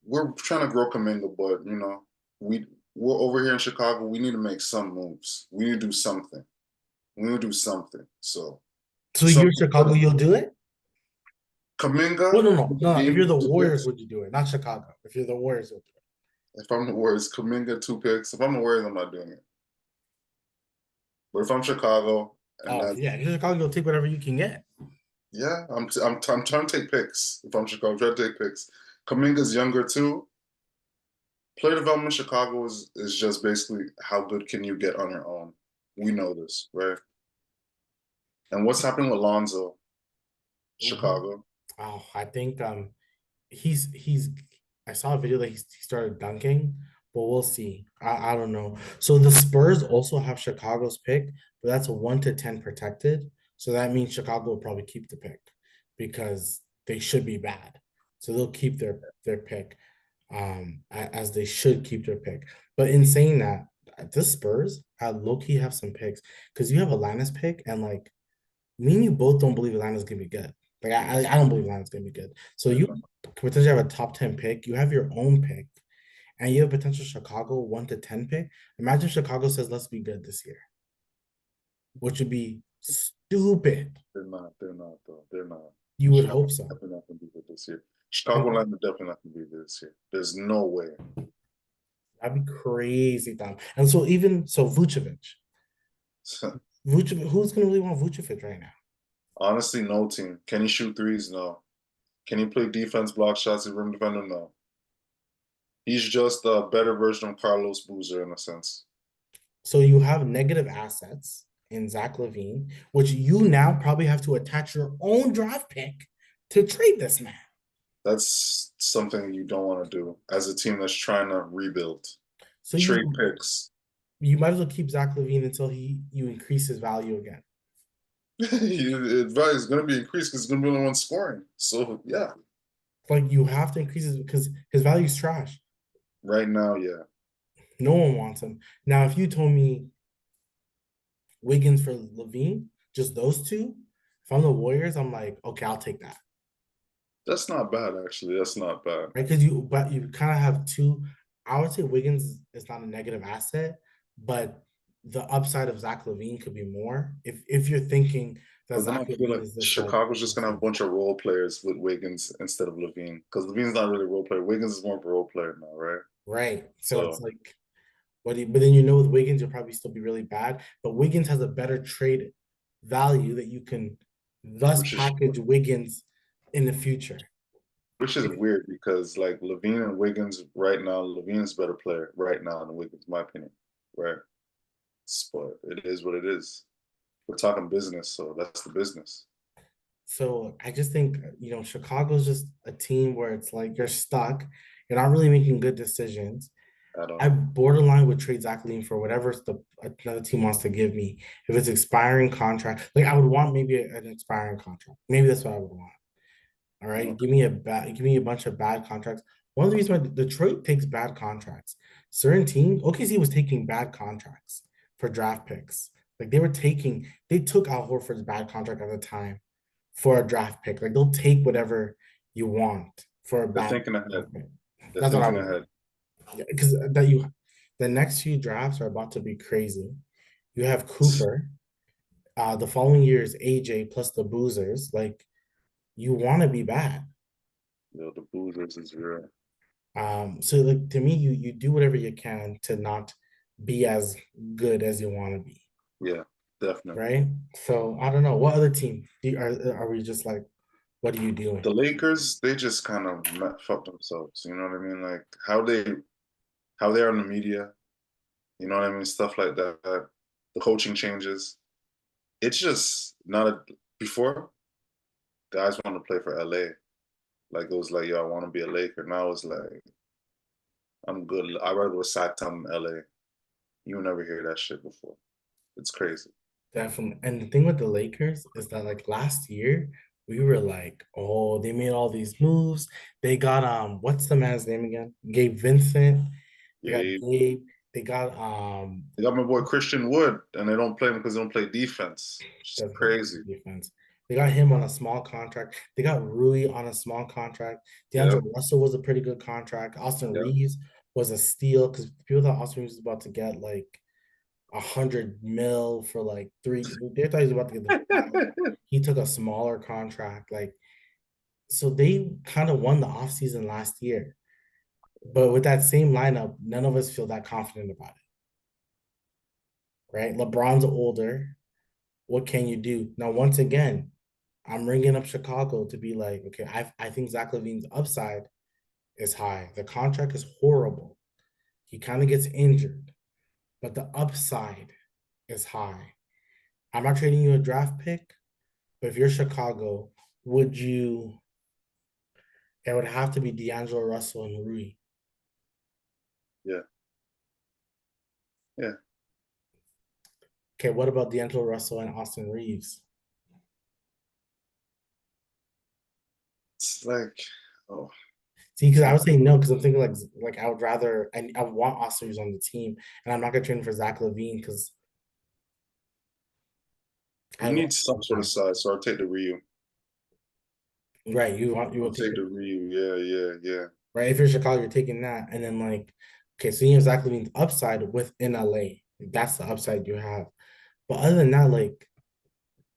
Speaker 2: We're trying to grow Kaminga, but we we're over here in Chicago. We need to make some moves. We need to do something. We need to do something. So
Speaker 1: So you're
Speaker 2: something
Speaker 1: Chicago, you'll do it?
Speaker 2: Kaminga,
Speaker 1: Well, no. If you're
Speaker 2: Levine,
Speaker 1: the
Speaker 2: two
Speaker 1: Warriors,
Speaker 2: picks.
Speaker 1: would you do it? Not Chicago. If you're the Warriors, you'll do it.
Speaker 2: If I'm the Warriors, Kaminga, two picks. If I'm the Warriors, I'm not doing it. But if I'm Chicago, and
Speaker 1: Oh,
Speaker 2: that's
Speaker 1: yeah, if you're Chicago, you'll take whatever you can get.
Speaker 2: yeah, I'm trying to take picks. If I'm Chicago, I'm trying to take picks. Kaminga's younger too. Player development in Chicago is just basically how good can you get on your own. We know this, right? And what's happening with Lonzo, Chicago?
Speaker 1: Oh, I think he's I saw a video that he started dunking, but we'll see. I don't know. So the Spurs also have Chicago's pick, but that's a 1 to 10 protected. So that means Chicago will probably keep the pick because they should be bad. So they'll keep their pick, as they should keep their pick. But in saying that, the Spurs I low key have some picks because you have Atlanta's pick and like me and you both don't believe Atlanta's gonna be good. Like I don't believe Atlanta's gonna be good. So you potentially have a top 10 pick, you have your own pick, and you have a potential Chicago 1 to 10 pick. Imagine Chicago says, let's be good this year, which would be stupid.
Speaker 2: They're not. They're not though. They're not.
Speaker 1: You would
Speaker 2: Chicago
Speaker 1: hope so.
Speaker 2: definitely not gonna be good this year. Chicago
Speaker 1: And
Speaker 2: Land are definitely not gonna be good this year. There's no way.
Speaker 1: that'd be crazy, Tom. And so even so Vucevic. Vucevic, who's gonna really want Vucevic right now?
Speaker 2: Honestly, no team. Can he shoot threes? No. Can he play defense, block shots, and rim defender? No. He's just a better version of Carlos Boozer in a sense.
Speaker 1: So you have negative assets in Zach Levine, which you now probably have to attach your own draft pick to trade this man.
Speaker 2: That's something you don't want to do as a team that's trying to rebuild.
Speaker 1: So
Speaker 2: Trade picks.
Speaker 1: you might as well keep Zach Levine until you increase his value again.
Speaker 2: His value is going to be increased because he's going to be the only one scoring. So yeah,
Speaker 1: Like you have to increase his because his value is trash.
Speaker 2: right now, yeah,
Speaker 1: No one wants him. Now, if you told me Wiggins for Levine, just those two, if I'm the Warriors, I'm like, okay, I'll take that.
Speaker 2: that's not bad actually. That's not bad.
Speaker 1: Right? Because you kind of have two. I would say Wiggins is not a negative asset, but the upside of Zach Levine could be more. If you're thinking that
Speaker 2: But then
Speaker 1: Zach
Speaker 2: I feel
Speaker 1: Levine
Speaker 2: like
Speaker 1: is this like
Speaker 2: Chicago's just gonna have a bunch of role players with Wiggins instead of Levine because Levine's not really a role player. Wiggins is more of a role player now, right?
Speaker 1: right. So it's
Speaker 2: So
Speaker 1: like but then with Wiggins, you'll probably still be really bad. But Wiggins has a better trade value that you can thus
Speaker 2: which is
Speaker 1: package Wiggins in the future.
Speaker 2: which is weird because like Levine and Wiggins right now, Levine is a better player right now than Wiggins, in my opinion. Right. But it is what it is. We're talking business, so that's the business.
Speaker 1: So I just think, Chicago's just a team where it's like you're stuck. You're not really making good decisions.
Speaker 2: At
Speaker 1: I
Speaker 2: all.
Speaker 1: borderline would trade Zach Levine for whatever another team wants to give me. If it's expiring contract, like I would want maybe an expiring contract. Maybe that's what I would want. All right,
Speaker 2: Okay.
Speaker 1: give me a bunch of bad contracts. One of the reasons why Detroit takes bad contracts, certain teams, OKC was taking bad contracts for draft picks. Like they took Al Horford's bad contract at the time for a draft pick. Like they'll take whatever you want for a
Speaker 2: They're
Speaker 1: bad
Speaker 2: thinking ahead.
Speaker 1: draft pick.
Speaker 2: They're
Speaker 1: That's what I
Speaker 2: thinking
Speaker 1: would.
Speaker 2: ahead.
Speaker 1: Because the next few drafts are about to be crazy. You have Cooper. The following year is AJ plus the Boozers. Like you want to be bad.
Speaker 2: The Boozers is real.
Speaker 1: So like to me, you do whatever you can to not be as good as you want to be,
Speaker 2: Yeah, definitely.
Speaker 1: right? So I don't know what other team are we just like, what are you
Speaker 2: The
Speaker 1: doing?
Speaker 2: Lakers, they just kind of fucked themselves. You know what I mean? Like how they are in the media. You know what I mean? Stuff like that. The coaching changes. It's just not a before guys want to play for LA. Like it was like, yo, I want to be a Laker. Now it's like I'm good. I'd rather go to Satam LA. You never hear that shit before. It's crazy.
Speaker 1: Definitely. And the thing with the Lakers is that like last year, we were like, oh, they made all these moves. They got what's the man's name again? Gabe Vincent. They got
Speaker 2: Yeah,
Speaker 1: Gabe. They got
Speaker 2: they got my boy Christian Wood, and they don't play him because they don't play defense. It's
Speaker 1: doesn't play
Speaker 2: crazy.
Speaker 1: defense. They got him on a small contract. They got Rui on a small contract.
Speaker 2: Yeah,
Speaker 1: D'Angelo Russell was a pretty good contract. Austin
Speaker 2: yeah.
Speaker 1: Reeves was a steal because people thought Austin Reeves was about to get like 100 mil for like three. They thought he was about to get the bag. He took a smaller contract. Like, so they kind of won the offseason last year. But with that same lineup, none of us feel that confident about it, right? LeBron's older. What can you do? Now, once again, I'm ringing up Chicago to be like, okay, I think Zach Levine's upside is high. The contract is horrible. He kind of gets injured, but the upside is high. I'm not trading you a draft pick, but if you're Chicago, would you? It would have to be D'Angelo Russell and Rui.
Speaker 2: Yeah, yeah.
Speaker 1: Okay, what about D'Angelo Russell and Austin Reeves?
Speaker 2: It's like, oh,
Speaker 1: See, because I
Speaker 2: can't.
Speaker 1: was saying no, because I'm thinking like I would rather and I want Austin Reeves on the team, and I'm not gonna trade him for Zach Levine because I
Speaker 2: You
Speaker 1: love
Speaker 2: need some sort of
Speaker 1: that.
Speaker 2: size, so I'll take the Ryu.
Speaker 1: Right. You
Speaker 2: I'll
Speaker 1: will take
Speaker 2: take
Speaker 1: it,
Speaker 2: the Ryu. Yeah, yeah, yeah.
Speaker 1: right. If you're Chicago, you're taking that, and then like okay, so you have Zach Levine's upside within LA. That's the upside you have. But other than that, like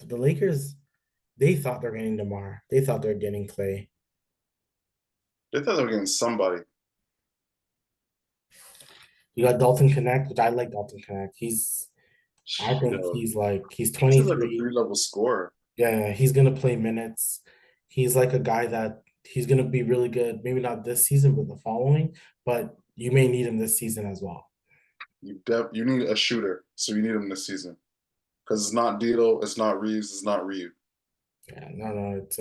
Speaker 1: the Lakers, they thought they're getting DeMar. They thought they're getting Clay.
Speaker 2: They thought they were getting somebody.
Speaker 1: You got Dalton Connect, which I like Dalton Connect. I think
Speaker 2: Yo,
Speaker 1: he's
Speaker 2: this is like a
Speaker 1: 23.
Speaker 2: three-level scorer.
Speaker 1: Yeah, he's gonna play minutes. He's like a guy that he's gonna be really good. Maybe not this season, but the following. But you may need him this season as well.
Speaker 2: You need a shooter, so you need him this season. Because it's not Dito, it's not Reeves, it's not Ryu.
Speaker 1: Yeah, no, it's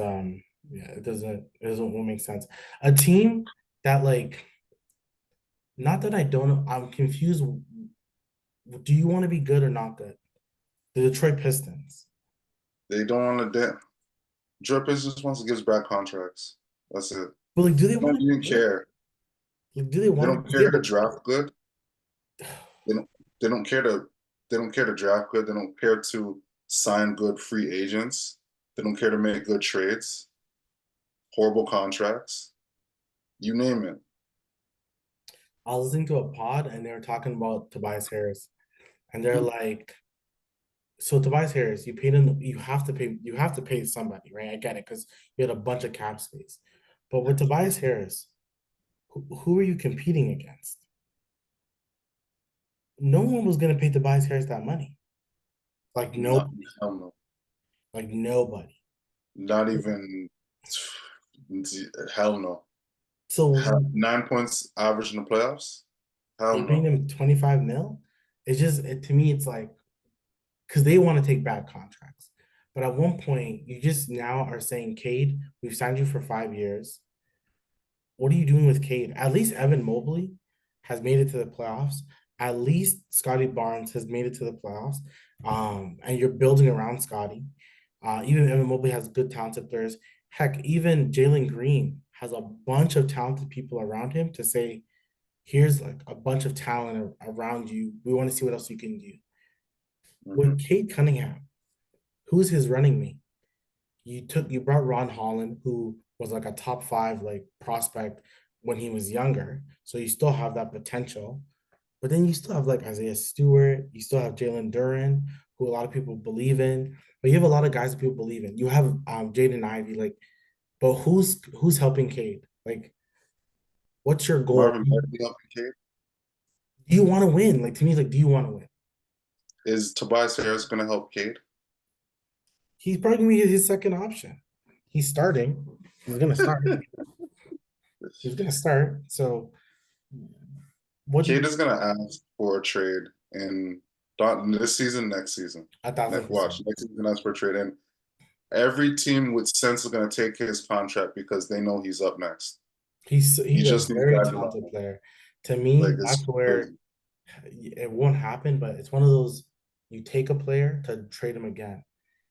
Speaker 1: yeah, it doesn't make sense. A team that like not that I don't I'm confused. Do you want to be good or not good? The Detroit Pistons.
Speaker 2: They don't want to. Drip is just wants to give back contracts. That's it.
Speaker 1: But like, do they
Speaker 2: They
Speaker 1: want
Speaker 2: don't
Speaker 1: to be
Speaker 2: even
Speaker 1: good?
Speaker 2: care.
Speaker 1: Like, do they
Speaker 2: They
Speaker 1: want
Speaker 2: don't
Speaker 1: to? They
Speaker 2: care
Speaker 1: have
Speaker 2: to draft good. They don't. They don't care to. They don't care to draft good. They don't care to sign good free agents. They don't care to make good trades. Horrible contracts. You name it.
Speaker 1: I was listening to a pod and they were talking about Tobias Harris, and they're
Speaker 2: Hmm.
Speaker 1: like, so Tobias Harris, you paid him, you have to pay somebody, right? I get it because you had a bunch of cap space. But with Tobias Harris, who are you competing against? No one was gonna pay Tobias Harris that money. Like
Speaker 2: Not
Speaker 1: nobody.
Speaker 2: hell no.
Speaker 1: Like nobody.
Speaker 2: Not even hell no.
Speaker 1: So
Speaker 2: 9 points average in the playoffs. Hell
Speaker 1: you're paying
Speaker 2: no.
Speaker 1: him 25 mil. It's just to me, it's like because they want to take bad contracts. But at one point, you just now are saying, Cade, we've signed you for 5 years. What are you doing with Cade? At least Evan Mobley has made it to the playoffs. At least Scotty Barnes has made it to the playoffs. And you're building around Scotty. Even Evan Mobley has good talented players. Heck, even Jalen Green has a bunch of talented people around him to say, here's like a bunch of talent around you. We want to see what else you can do.
Speaker 2: Hmm.
Speaker 1: With Cade Cunningham, who's his running mate? You brought Ron Holland, who was like a top five like prospect when he was younger. So you still have that potential. But then you still have like Isaiah Stewart, you still have Jalen Duran, who a lot of people believe in. But you have a lot of guys that people believe in. You have Jaden Ivey, like, but who's helping Cade? Like, what's your goal?
Speaker 2: Marvin
Speaker 1: Do
Speaker 2: Bagley helping Cade.
Speaker 1: you want to win? Like to me, like, do you want to win?
Speaker 2: Is Tobias Harris going to help Cade?
Speaker 1: He's probably gonna be his second option. He's starting. He's gonna start. He's gonna start. So what do
Speaker 2: Cade
Speaker 1: you
Speaker 2: is going to ask for a trade in Not this season, next season.
Speaker 1: 1,000%.
Speaker 2: Watch next season as per trade, and every team with sense is gonna take his contract because they know he's up next. He
Speaker 1: He's a
Speaker 2: just needs
Speaker 1: very
Speaker 2: guys around
Speaker 1: talented
Speaker 2: him.
Speaker 1: player. To
Speaker 2: Like
Speaker 1: me, that's
Speaker 2: it's
Speaker 1: where
Speaker 2: crazy.
Speaker 1: it won't happen, but it's one of those you take a player to trade him again.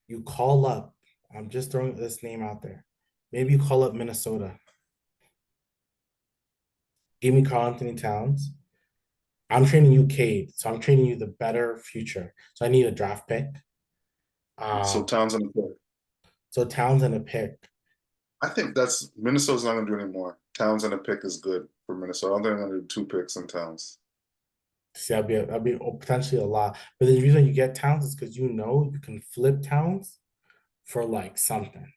Speaker 1: You call up, I'm just throwing this name out there. Maybe you call up Minnesota. Give me Carl Anthony Towns. I'm trading you Cade, so I'm trading you the better future. So I need a draft pick.
Speaker 2: So
Speaker 1: Um,
Speaker 2: Townsend,
Speaker 1: so Towns and a pick.
Speaker 2: I think that's Minnesota's not gonna do anymore. Townsend a pick is good for Minnesota. I don't think they're gonna do two picks in Towns.
Speaker 1: See, that'd be potentially a lot. But the reason you get Towns is because you know you can flip Towns for like something.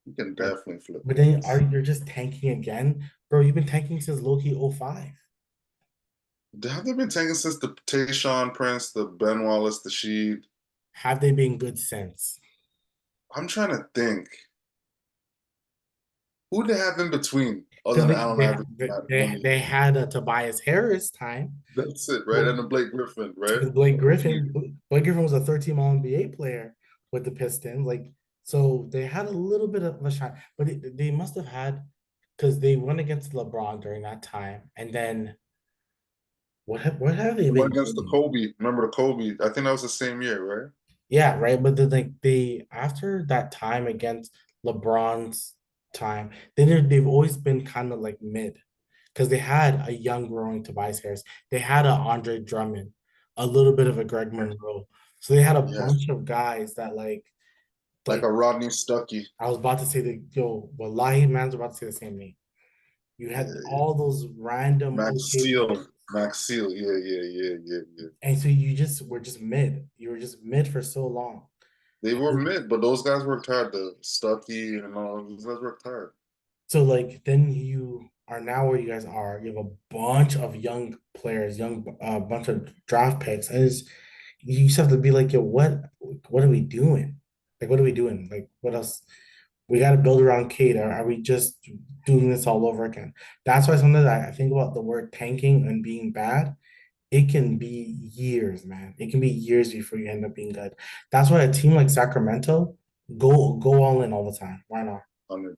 Speaker 2: You can
Speaker 1: Like,
Speaker 2: definitely flip
Speaker 1: but then are
Speaker 2: Towns.
Speaker 1: you're just tanking again, bro? You've been tanking since Loki '05.
Speaker 2: Have they been taking since the Tayshaun Prince, the Ben Wallace, the Sheed?
Speaker 1: Have they been good since?
Speaker 2: I'm trying to think. Who they have in between other
Speaker 1: Because
Speaker 2: than Allen Iverson that one
Speaker 1: they
Speaker 2: year?
Speaker 1: had a Tobias Harris time.
Speaker 2: That's it, right?
Speaker 1: Well,
Speaker 2: And then Blake Griffin, right?
Speaker 1: with Blake
Speaker 2: A few
Speaker 1: Griffin. Blake Griffin was a 13 All NBA player with the Pistons. Like, so they had a little bit of a shot, but they must have had because they went against LeBron during that time. And then what have they
Speaker 2: They went
Speaker 1: been
Speaker 2: against the
Speaker 1: doing?
Speaker 2: Kobe. Remember the Kobe? I think that was the same year, right?
Speaker 1: Yeah, right. But then like they after that time against LeBron's time, then they've always been kind of like mid because they had a young growing Tobias Harris. They had a Andre Drummond, a little bit of a Greg Monroe. So they had a
Speaker 2: Yes.
Speaker 1: bunch of guys that
Speaker 2: Like
Speaker 1: like
Speaker 2: a Rodney Stuckey.
Speaker 1: I was about to say the yo, wallahi man's about to say the same name. You
Speaker 2: Yeah,
Speaker 1: had
Speaker 2: yeah.
Speaker 1: all those random
Speaker 2: Max
Speaker 1: okay players.
Speaker 2: Seal. Max Seal. Yeah, yeah, yeah, yeah, yeah.
Speaker 1: And so you just were just mid. You were just mid for so long.
Speaker 2: They were mid, but those guys worked hard. The Stuckey and all those guys worked hard.
Speaker 1: So like then you are now where you guys are. You have a bunch of young players, young bunch of draft picks, and you just have to be like, yo, what are we doing? Like, what are we doing? Like, what else? We got to build around Kate. Are we just doing this all over again? That's why sometimes I think about the word tanking and being bad. It can be years, man. It can be years before you end up being good. That's why a team like Sacramento go all in all the time. Why not?
Speaker 2: On it.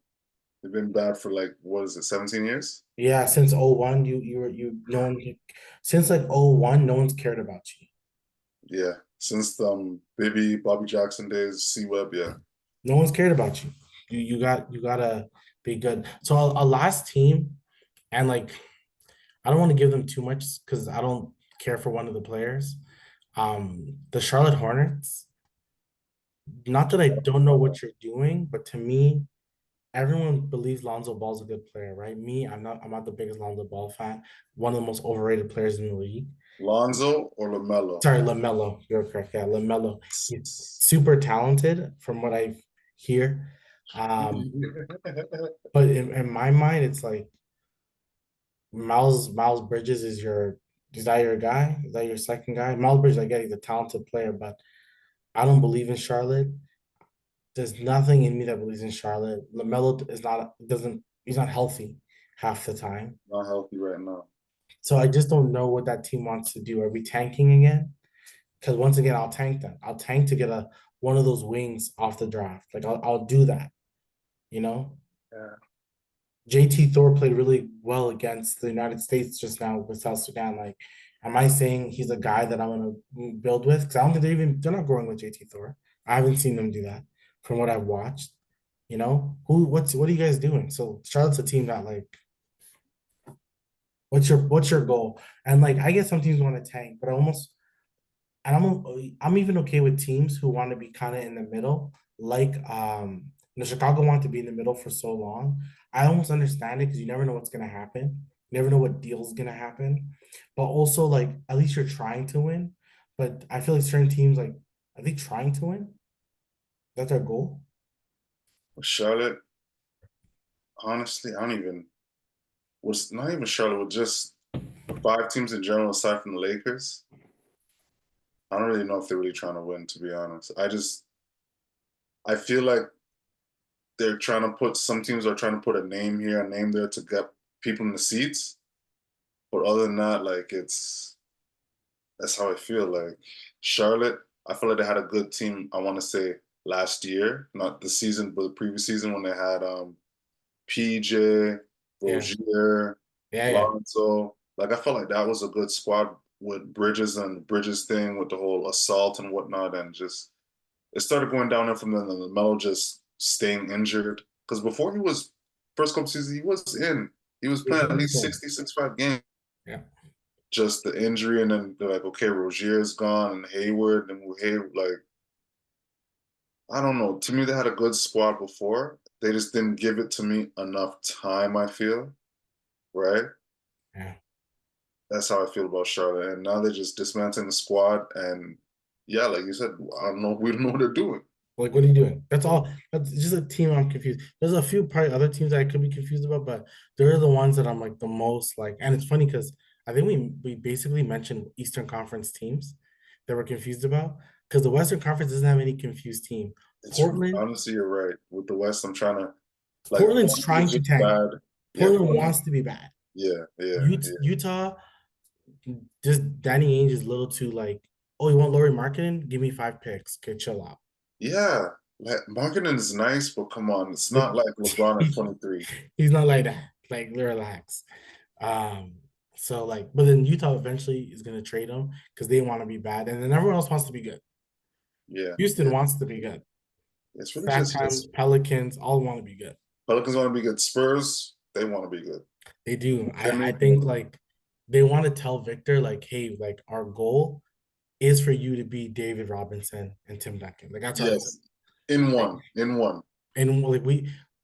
Speaker 2: They've been bad for like what is it, 17 years?
Speaker 1: Yeah, since '01, no one since like '01, no one's cared about you.
Speaker 2: Yeah. Since baby Bobby Jackson days, C Web, yeah.
Speaker 1: No one's cared about you. You gotta be good. So a last team, and like I don't want to give them too much because I don't care for one of the players. The Charlotte Hornets. Not that I don't know what you're doing, but to me, everyone believes Lonzo Ball's a good player, right? Me, I'm not the biggest Lonzo Ball fan. One of the most overrated players in the league.
Speaker 2: Lonzo or LaMelo?
Speaker 1: Sorry, LaMelo. You're correct. Yeah, LaMelo. He's super talented from what I hear. Um, but in my mind, it's like Miles Bridges is that your guy? Is that your second guy? Miles Bridges, I get he's a talented player, but I don't believe in Charlotte. There's nothing in me that believes in Charlotte. LaMelo is not doesn't he's not healthy half the time.
Speaker 2: Not healthy right now.
Speaker 1: So I just don't know what that team wants to do. Are we tanking again? Because once again, I'll tank them. I'll tank to get a one of those wings off the draft. Like I'll do that. You know,
Speaker 2: Yeah.
Speaker 1: JT Thor played really well against the United States just now with South Sudan. Like, am I saying he's a guy that I'm gonna build with? Because I don't think they're not growing with JT Thor. I haven't seen them do that from what I've watched. You know, what are you guys doing? So Charlotte's a team that like, what's your goal? And like, I guess some teams want to tank, but I almost and I'm even okay with teams who want to be kind of in the middle, like Chicago wanted to be in the middle for so long. I almost understand it because you never know what's gonna happen. You never know what deal's gonna happen. But also like at least you're trying to win. But I feel like certain teams like are they trying to win? That's their goal.
Speaker 2: Charlotte, honestly, I don't even was not even Charlotte, with just the five teams in general aside from the Lakers. I don't really know if they're really trying to win, to be honest. I feel like they're trying to put some teams are trying to put a name here, a name there to get people in the seats. But other than that, like That's how I feel. Like Charlotte, I feel like they had a good team. I want to say last year, not the season, but the previous season when they had PJ,
Speaker 1: Yeah,
Speaker 2: Rozier,
Speaker 1: yeah, yeah,
Speaker 2: Lonzo. Like I felt like that was a good squad with Bridges and Bridges thing with the whole assault and whatnot, and just it started going down there from then. And the Melo just staying injured because before he was first couple seasons he was in. He was
Speaker 1: It was
Speaker 2: playing at
Speaker 1: really
Speaker 2: least
Speaker 1: cool.
Speaker 2: 65 games.
Speaker 1: Yeah,
Speaker 2: Just the injury, and then they're like, okay, Rozier's gone, and Hayward, and Hayward, like I don't know. To me, they had a good squad before. They just didn't give it to me enough time. I feel right.
Speaker 1: yeah.
Speaker 2: That's how I feel about Charlotte. And now they're just dismantling the squad. And yeah, like you said, I don't know. We don't know what they're doing.
Speaker 1: Like, what are you doing? That's all. That's just a team I'm confused. There's a few probably other teams that I could be confused about, but they're the ones that I'm like the most like. And it's funny because I think we basically mentioned Eastern Conference teams that we're confused about because the Western Conference doesn't have any confused team.
Speaker 2: It's
Speaker 1: Portland,
Speaker 2: honestly, you're right. With the West, I'm trying to like
Speaker 1: Portland's
Speaker 2: Portland is
Speaker 1: trying to
Speaker 2: just
Speaker 1: tank.
Speaker 2: bad. Yeah,
Speaker 1: Portland
Speaker 2: Portland.
Speaker 1: wants to be bad.
Speaker 2: Yeah, yeah, yeah,
Speaker 1: Utah, just Danny Ainge is a little too like, oh, you want Laurie Marketing? Give me 5 picks. Okay, chill out.
Speaker 2: yeah. Like, marketing is nice, but come on, it's
Speaker 1: But
Speaker 2: not like LeBron at 23.
Speaker 1: he's not like that. Like, relax. Um, so like, but then Utah eventually is gonna trade him because they want to be bad, and then everyone else wants to be good.
Speaker 2: Yeah,
Speaker 1: Houston
Speaker 2: yeah.
Speaker 1: wants to be good.
Speaker 2: It's really
Speaker 1: Fat
Speaker 2: just
Speaker 1: Times,
Speaker 2: it's
Speaker 1: Pelicans, all want to be good.
Speaker 2: Pelicans want to be good. Spurs, they want to be good.
Speaker 1: They do. I
Speaker 2: Jimmy,
Speaker 1: think like they want to tell Victor like, hey, like our goal is for you to be David Robinson and Tim Duncan. Like that's our goal.
Speaker 2: yes, in
Speaker 1: Like,
Speaker 2: one, in one.
Speaker 1: and like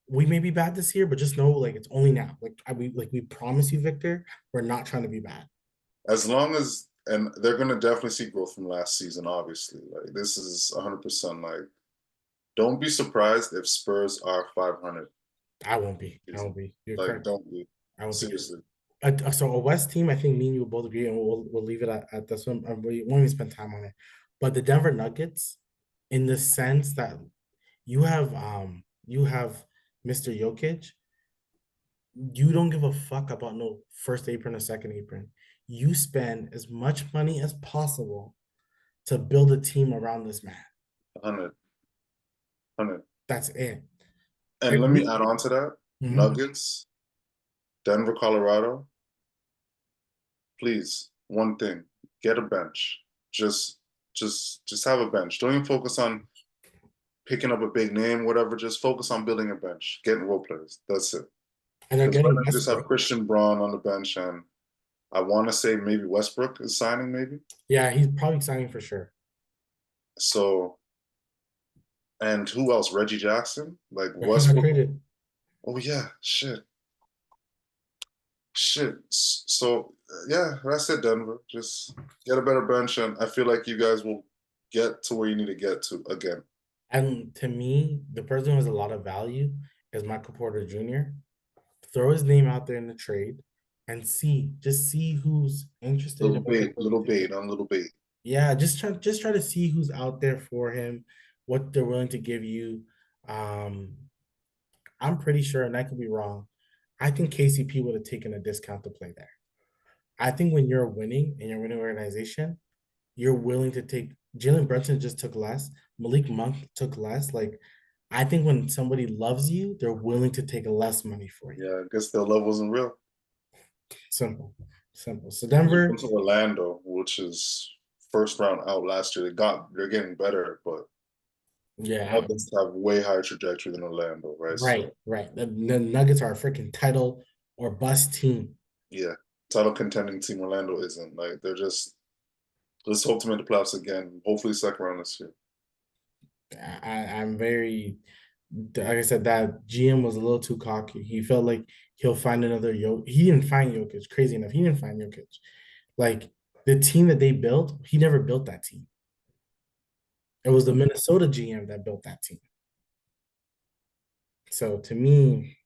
Speaker 1: we may be bad this year, but just know like it's only now. We promise you, Victor, we're not trying to be bad.
Speaker 2: As long as, and they're gonna definitely see growth from last season. Obviously, like this is 100%. Like, don't be surprised if Spurs are 500
Speaker 1: I won't be. I
Speaker 2: season.
Speaker 1: won't be. You're
Speaker 2: Like,
Speaker 1: correct.
Speaker 2: don't be
Speaker 1: I won't be.
Speaker 2: seriously.
Speaker 1: So a West team, I think me and you will both agree, and we'll leave it at this one. We won't even spend time on it. But the Denver Nuggets, in the sense that you have Mr. Jokic, you don't give a fuck about no first apron or second apron. You spend as much money as possible to build a team around this man.
Speaker 2: 100, 100.
Speaker 1: That's it.
Speaker 2: And
Speaker 1: Like
Speaker 2: let me
Speaker 1: we,
Speaker 2: add on to that.
Speaker 1: Mhm.
Speaker 2: Nuggets, Denver, Colorado. Please, one thing: get a bench. Just, just have a bench. Don't even focus on picking up a big name, whatever. Just focus on building a bench, getting role players. That's it.
Speaker 1: And they're
Speaker 2: Because right
Speaker 1: getting
Speaker 2: now you just have
Speaker 1: Westbrook.
Speaker 2: Christian Braun on the bench, and I want to say maybe Westbrook is signing, maybe.
Speaker 1: Yeah, he's probably signing for sure.
Speaker 2: So, and who else? Reggie Jackson, like
Speaker 1: Yeah, he got
Speaker 2: Westbrook.
Speaker 1: traded.
Speaker 2: Oh yeah, shit. So yeah, that's it, Denver. Just get a better bench, and I feel like you guys will get to where you need to get to again.
Speaker 1: And to me, the person who has a lot of value is Michael Porter Jr. Throw his name out there in the trade and just see who's interested in what they're willing
Speaker 2: Little
Speaker 1: to give.
Speaker 2: bait on little bait.
Speaker 1: Yeah, just try to see who's out there for him, what they're willing to give you. Um, I'm pretty sure, and I could be wrong. I think KCP would have taken a discount to play there. I think when you're winning and you're winning organization, you're willing to take Jalen Brunson just took less. Malik Monk took less. Like, I think when somebody loves you, they're willing to take less money for you.
Speaker 2: Yeah, I guess their love wasn't real.
Speaker 1: Simple, simple. So
Speaker 2: Just went
Speaker 1: Denver,
Speaker 2: to Orlando, which is first round out last year. They're getting better, but
Speaker 1: yeah,
Speaker 2: Nuggets have way higher trajectory than Orlando, right?
Speaker 1: right,
Speaker 2: So
Speaker 1: right. The Nuggets are a freaking title or bust team.
Speaker 2: yeah, title contending team Orlando isn't. Like they're just let's hope to make the playoffs again. Hopefully second round this year.
Speaker 1: I'm very, like I said, that GM was a little too cocky. He felt like he'll find another He didn't find Jokic. Crazy enough, he didn't find Jokic. Like the team that they built, he never built that team. It was the Minnesota GM that built that team. So to me,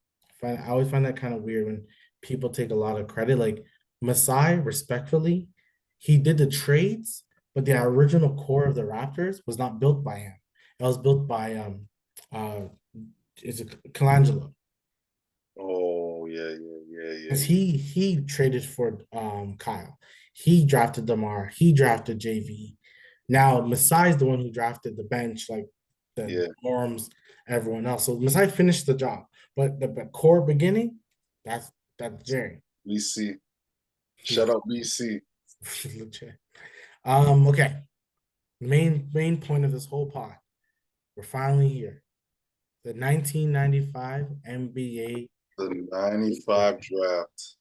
Speaker 1: I always find that kind of weird when people take a lot of credit. Like Masai, respectfully, he did the trades, but the original core of the Raptors was not built by him. It was built by uh is it Colangelo.
Speaker 2: Oh yeah, yeah,
Speaker 1: Cause
Speaker 2: yeah.
Speaker 1: he traded for Kyle. He drafted Demar. He drafted JV. Now Masai's the one who drafted the bench, like the
Speaker 2: Yeah,
Speaker 1: norms, everyone else. So Masai finished the job, but the core beginning, that's that's Jerry.
Speaker 2: BC. Shout
Speaker 1: He's
Speaker 2: out BC.
Speaker 1: legit. Okay. Main point of this whole pod. We're finally here. The 1995 NBA
Speaker 2: The
Speaker 1: draft.
Speaker 2: 95 draft.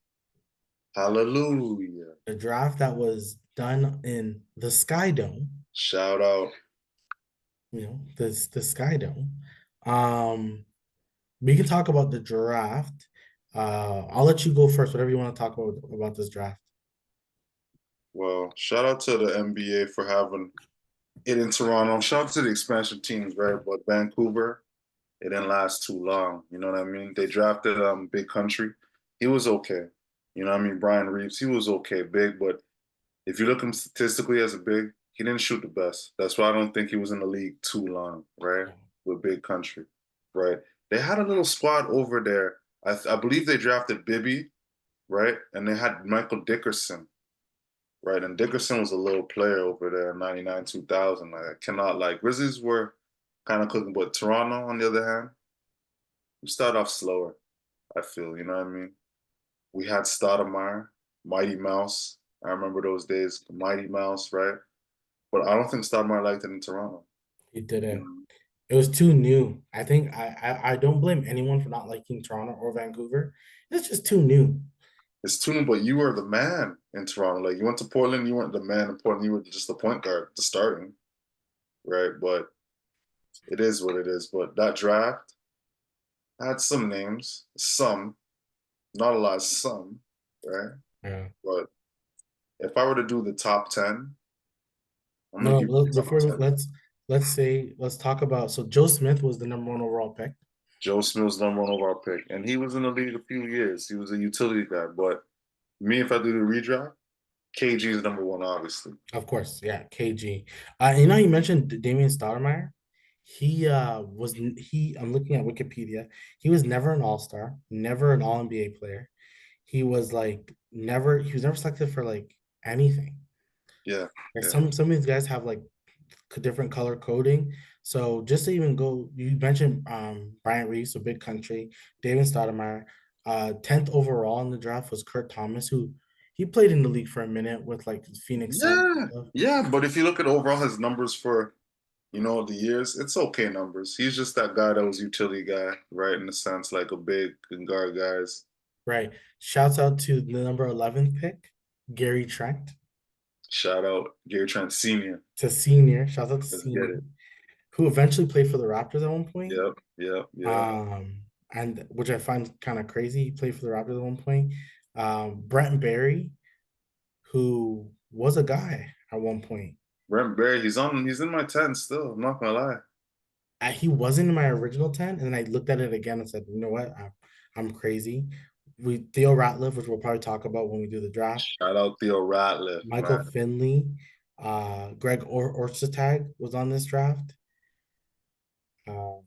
Speaker 2: Hallelujah.
Speaker 1: The draft that was done in the Sky Dome,
Speaker 2: Shout out.
Speaker 1: the Sky Dome. Um, we can talk about the draft. I'll let you go first, whatever you want to talk about this draft.
Speaker 2: Well, shout out to the NBA for having it in Toronto. Shout out to the expansion teams, right? But Vancouver, it didn't last too long. You know what I mean? They drafted Big Country. He was okay. You know what I mean? Brian Reeves, he was okay, big, but if you look at him statistically as a big, he didn't shoot the best. That's why I don't think he was in the league too long, right? With Big Country, right? They had a little squad over there. I believe they drafted Bibby, right? And they had Michael Dickerson, right? And Dickerson was a little player over there in 99, 2000. Like, I cannot, like, Grizzlies were kind of cooking, but Toronto, on the other hand, we started off slower, I feel, you know what I mean? We had Stoudemire, Mighty Mouse. I remember those days, Mighty Mouse, right? But I don't think Stoudemire liked it in Toronto.
Speaker 1: He
Speaker 2: You
Speaker 1: didn't.
Speaker 2: know?
Speaker 1: It was too new. I think I don't blame anyone for not liking Toronto or Vancouver. It's just too new.
Speaker 2: It's too, but you were the man in Toronto. Like you went to Portland, you weren't the man in Portland. You were just the point guard, the starting, right? But it is what it is. But that draft had some names, some, not a lot, some, right?
Speaker 1: Yeah.
Speaker 2: But if I were to do the top 10, I'm gonna
Speaker 1: No,
Speaker 2: give you the top
Speaker 1: before
Speaker 2: 10.
Speaker 1: let's talk about, so Joe Smith was the number one overall pick.
Speaker 2: Joe Smith's number one overall pick, and he was in the league a few years. He was a utility guy. But me, if I do the redraft, KG is number one, obviously.
Speaker 1: Of course, yeah, KG. You mentioned Damian Stoudemire. I'm looking at Wikipedia. He was never an all-star, never an all NBA player. He was never selected for like anything.
Speaker 2: Yeah,
Speaker 1: Like
Speaker 2: yeah.
Speaker 1: some of these guys have like different color coding. So just to even go, you mentioned Bryant Reeves, so big country, David Stoudemire. 10th overall in the draft was Kurt Thomas, who he played in the league for a minute with like Phoenix Suns and
Speaker 2: Yeah,
Speaker 1: stuff.
Speaker 2: yeah. But if you look at overall his numbers for, the years, it's okay numbers. He's just that guy that was utility guy, right? In a sense, like a big and guard guys.
Speaker 1: Right. Shouts out to the number 11th pick, Gary Trent,
Speaker 2: Shout out Gary Trent Sr.
Speaker 1: to senior. Shouts out to
Speaker 2: Let's get
Speaker 1: senior,
Speaker 2: it.
Speaker 1: who eventually played for the Raptors at one point.
Speaker 2: Yep, yep, yep.
Speaker 1: And which I find kind of crazy. He played for the Raptors at one point. Brent Barry, who was a guy at one point.
Speaker 2: Brent Barry, he's in my 10 still. I'm not gonna lie.
Speaker 1: He wasn't in my original 10, and then I looked at it again and said, you know what? I'm crazy. Theo Ratliff, which we'll probably talk about when we do the draft.
Speaker 2: Shout out Theo Ratliff, man.
Speaker 1: Michael Finley, Greg Orztag was on this draft. Uh,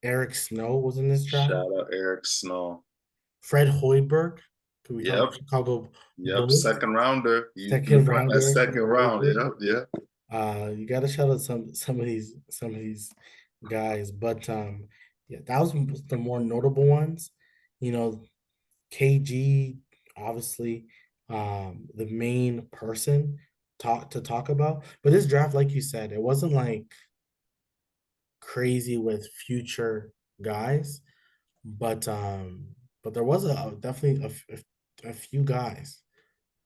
Speaker 1: Eric Snow was in this draft.
Speaker 2: Shout out Eric Snow.
Speaker 1: Fred Hoiberg, who we talk
Speaker 2: Yep,
Speaker 1: about Chicago
Speaker 2: yep.
Speaker 1: Bulls,
Speaker 2: Second rounder. You
Speaker 1: second
Speaker 2: went that
Speaker 1: rounder,
Speaker 2: second
Speaker 1: Fred
Speaker 2: round.
Speaker 1: Hoiberg.
Speaker 2: Yep, yep.
Speaker 1: You got to shout out some of these guys, but yeah, that was the more notable ones. You know, KG obviously the main person talk about, but this draft, like you said, it wasn't like crazy with future guys, but there was definitely a few guys,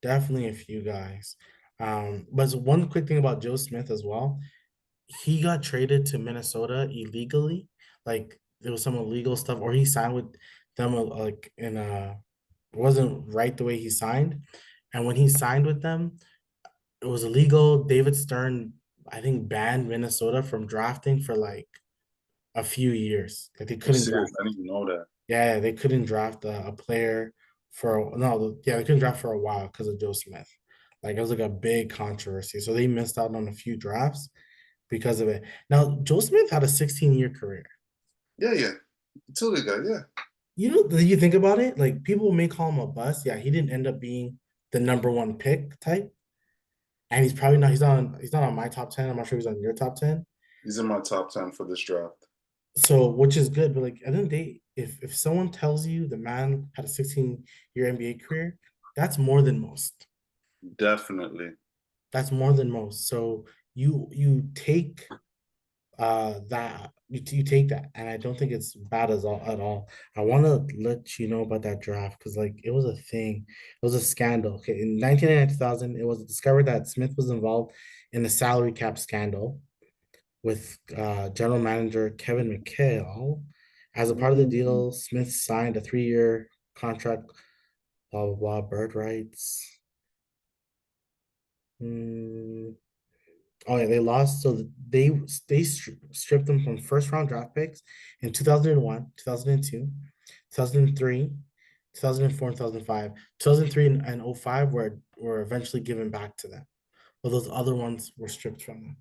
Speaker 1: definitely a few guys. But one quick thing about Joe Smith as well, he got traded to Minnesota illegally. Like there was some illegal stuff, or he signed with them like in a it wasn't right the way he signed. And when he signed with them, it was illegal. David Stern, I think, banned Minnesota from drafting for like a few years. Like they
Speaker 2: I'm
Speaker 1: couldn't
Speaker 2: serious.
Speaker 1: draft.
Speaker 2: I didn't even know that.
Speaker 1: Yeah, they couldn't draft a player for no, yeah, they couldn't draft for a while because of Joe Smith. Like it was like a big controversy. So they missed out on a few drafts because of it. Now, Joe Smith had a 16-year career.
Speaker 2: Yeah, yeah. Utility guy. Yeah.
Speaker 1: you think about it, like people may call him a bust. Yeah, he didn't end up being the number one pick type, and he's probably not. He's not on my top 10. I'm not sure he's on your top 10.
Speaker 2: He's in my top 10 for this draft.
Speaker 1: So, which is good, but like at the end of the day, if someone tells you the man had a 16-year NBA career, that's more than most.
Speaker 2: Definitely.
Speaker 1: That's more than most. So you take that you take that, and I don't think it's bad as all at all. I want to let you know about that draft because like it was a thing. It was a scandal. Okay, in 1999, 2000, it was discovered that Smith was involved in a salary cap scandal with general manager Kevin McHale. As a part of the
Speaker 2: Ooh.
Speaker 1: deal, Smith signed a 3-year contract, blah, blah, blah, bird rights. Hmm. Oh, yeah, they lost. So they stripped them from first round draft picks in 2001, 2002, 2003, 2004, and 2005. 2003 and 05 were eventually given back to them. But those other ones were stripped from them.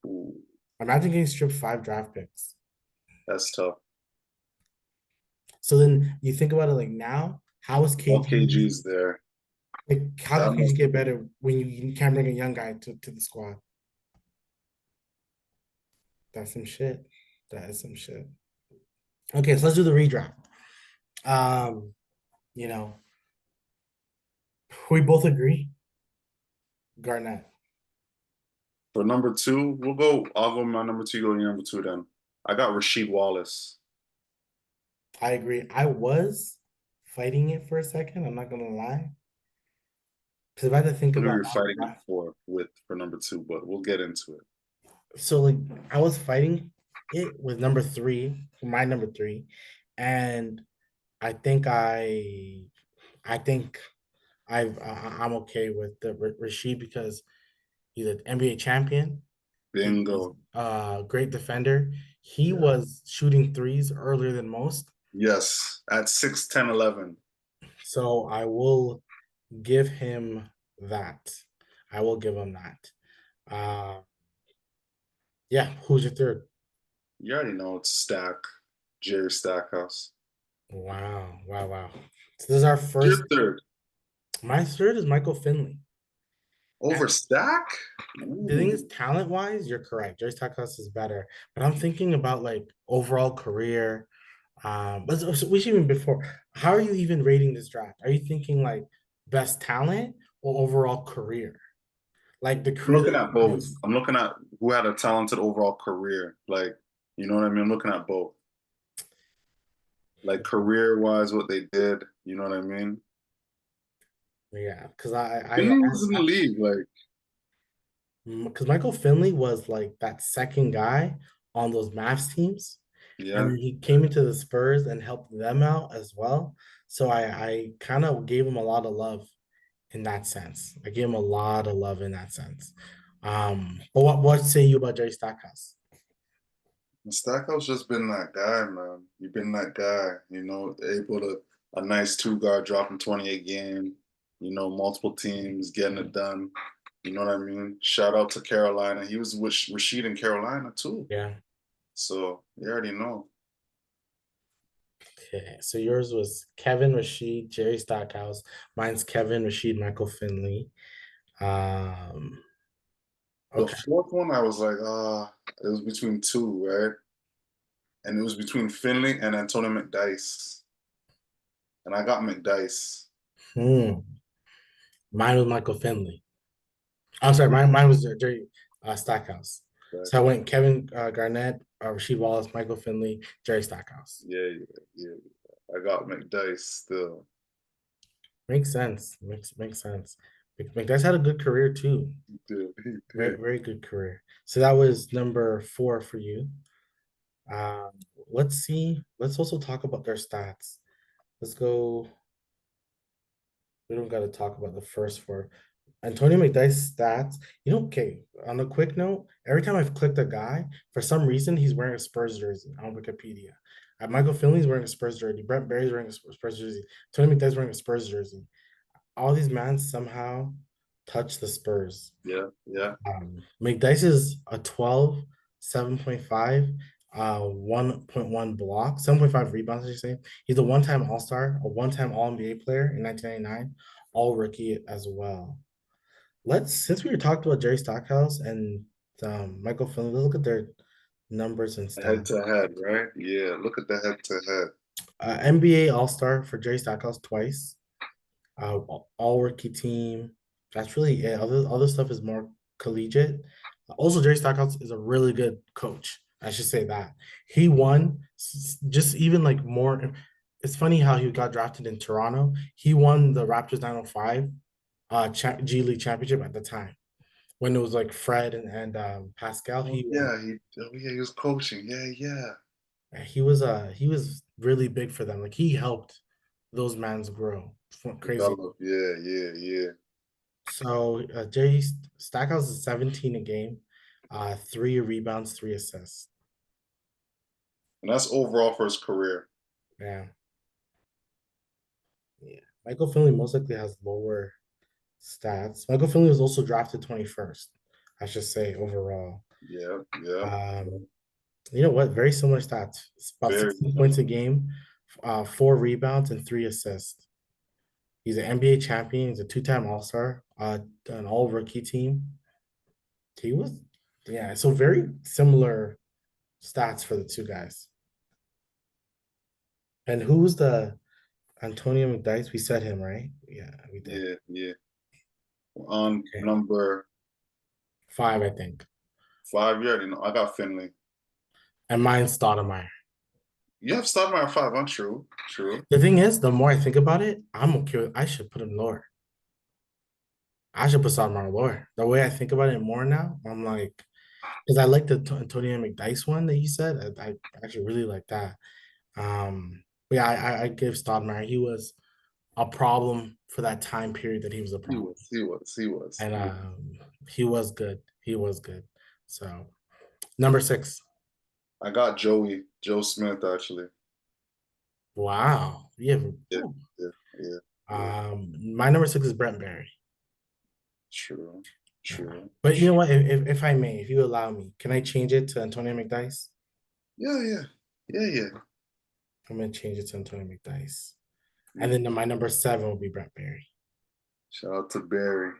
Speaker 2: Ooh,
Speaker 1: Imagine getting stripped 5 draft picks.
Speaker 2: that's tough.
Speaker 1: So then you think about it like now, how is
Speaker 2: All
Speaker 1: KG
Speaker 2: KG's there.
Speaker 1: like how
Speaker 2: That
Speaker 1: can KG
Speaker 2: must
Speaker 1: get better when you can't bring a young guy to the squad? That's some shit. That is some shit. Okay, so let's do the redraft. Um, you know, we both agree. Garnett.
Speaker 2: for number two, we'll go. I'll go my number two. You go your number two then. I got Rasheed Wallace.
Speaker 1: I agree. I was fighting it for a second, I'm not gonna lie. Because if I had to think
Speaker 2: Who
Speaker 1: about
Speaker 2: you're fighting it
Speaker 1: that,
Speaker 2: for number two, but we'll get into it.
Speaker 1: so like I was fighting it with number three, my number three, and I think I think I'm okay with the Rashid because he's an NBA champion. He's
Speaker 2: Bingo.
Speaker 1: a great defender. He
Speaker 2: Yeah.
Speaker 1: was shooting threes earlier than most,
Speaker 2: Yes, at 6, 10, 11.
Speaker 1: so I will give him that. I will give him that. Uh, yeah. Who's your third?
Speaker 2: You already know it's Jerry Stackhouse.
Speaker 1: Wow, wow, wow. So this is our
Speaker 2: Your
Speaker 1: first.
Speaker 2: third
Speaker 1: My third is Michael Finley.
Speaker 2: over Stack?
Speaker 1: The thing is,
Speaker 2: Ooh.
Speaker 1: talent wise, you're correct. Jerry Stackhouse is better, but I'm thinking about like overall career. But so we should even before. How are you even rating this draft? Are you thinking like best talent or overall career? Like the
Speaker 2: I'm
Speaker 1: career
Speaker 2: looking
Speaker 1: that
Speaker 2: at both.
Speaker 1: most.
Speaker 2: I'm looking at who had a talented overall career. Like, you know what I mean? I'm looking at both. Like career wise, what they did. You know what I mean?
Speaker 1: Yeah, because
Speaker 2: Finley was in the league. Like,
Speaker 1: because Michael Finley was like that second guy on those Mavs teams, and
Speaker 2: yeah,
Speaker 1: then he came into the Spurs and helped them out as well. So I kind of gave him a lot of love in that sense. I gave him a lot of love in that sense. But what say you about Jerry Stackhouse?
Speaker 2: Stackhouse just been that guy, man. You've been that guy, able to a nice two guard dropping 28 game, multiple teams getting it done. You know what I mean? Shout out to Carolina. He was with Rasheed in Carolina too.
Speaker 1: Yeah.
Speaker 2: So you already know.
Speaker 1: Okay. So yours was Kevin Rashid, Jerry Stackhouse. Mine's Kevin Rashid, Michael Finley. Um,
Speaker 2: The
Speaker 1: okay.
Speaker 2: fourth one, I was like, it was between two, right? And it was between Finley and Antonio McDyess. And I got McDyess.
Speaker 1: Hmm. Mine was Michael Finley. I'm sorry, mine was Jerry Stackhouse.
Speaker 2: Right?
Speaker 1: So I went Kevin Garnett, Rasheed Wallace, Michael Finley, Jerry Stackhouse.
Speaker 2: Yeah, yeah, yeah. I got McDyess still.
Speaker 1: Makes sense. Makes sense. McDyess had a good career too.
Speaker 2: He did. He
Speaker 1: Very
Speaker 2: did.
Speaker 1: very good career. So that was number 4 for you. Um, let's see. Let's also talk about their stats. Let's go. We don't got to talk about the first 4. Antonio McDyess stats. Okay. On a quick note, every time I've clicked a guy, for some reason he's wearing a Spurs jersey on Wikipedia. Michael Finley's wearing a Spurs jersey. Brent Berry's wearing a Spurs jersey. Tony McDyess wearing a Spurs jersey. All these men somehow touch the Spurs.
Speaker 2: Yeah, yeah.
Speaker 1: McDyess is a 12, 7.5. 1.1 block, 7.5 rebounds, I should say. He's a one-time All-Star, a one-time All-NBA player in 1999, all rookie as well. Since we were talking about Jerry Stackhouse and Michael Finley, let's look at their numbers and
Speaker 2: Head
Speaker 1: stats.
Speaker 2: to head, right? Yeah, look at the head to head.
Speaker 1: NBA All-Star for Jerry Stackhouse twice. All rookie team. That's really it. Other stuff is more collegiate. Also, Jerry Stackhouse is a really good coach. I should say that he won just even like more. It's funny how he got drafted in Toronto. He won the Raptors 905 G League championship at the time when it was like Fred and Pascal.
Speaker 2: Oh
Speaker 1: He won.
Speaker 2: yeah, he was coaching. Yeah, yeah.
Speaker 1: He was really big for them. Like he helped those mans grow. Crazy.
Speaker 2: Develop. Yeah, yeah, yeah.
Speaker 1: So Jerry Stackhouse is 17 a game, 3 rebounds, 3 assists.
Speaker 2: And that's overall for his career.
Speaker 1: Yeah. Yeah. Michael Finley most likely has lower stats. Michael Finley was also drafted 21st, I should say, overall.
Speaker 2: Yeah, yeah.
Speaker 1: Um, you know what? Very similar stats. It's about
Speaker 2: Very
Speaker 1: 16 points a game, 4 rebounds, and 3 assists. He's an NBA champion. He's a two-time All-Star, an all-rookie team. He was, yeah, so very similar stats for the two guys. And who's the Antonio McDyess? We said him, right? Yeah, we did.
Speaker 2: yeah, yeah. On
Speaker 1: Okay.
Speaker 2: number
Speaker 1: 5, I think.
Speaker 2: 5, you already know. I got Finley.
Speaker 1: And mine's Stoudemire.
Speaker 2: You have Stoudemire at 5, huh? True, true.
Speaker 1: The thing is, the more I think about it, I'm okay with, I should put him lower. I should put Stoudemire lower. The way I think about it more now, I'm like, because I like the Antonio McDyess one that you said. I actually really like that. But yeah, I give Stoudemire. He was a problem for that time period that he was a
Speaker 2: He
Speaker 1: problem.
Speaker 2: was, he was, he was.
Speaker 1: And he was good. He was good. So number 6.
Speaker 2: I got Joe Smith actually.
Speaker 1: Wow. Yeah.
Speaker 2: Yeah, yeah, yeah, yeah.
Speaker 1: My number 6 is Brent Berry.
Speaker 2: True,
Speaker 1: Yeah.
Speaker 2: true.
Speaker 1: But you know what? If I may, if you allow me, can I change it to Antonio McDyess?
Speaker 2: Yeah, yeah, yeah, yeah,
Speaker 1: I'm gonna change it to Antonio McDyess. And
Speaker 2: yeah.
Speaker 1: then my number 7 will be Brent Berry.
Speaker 2: Shout out to Barry.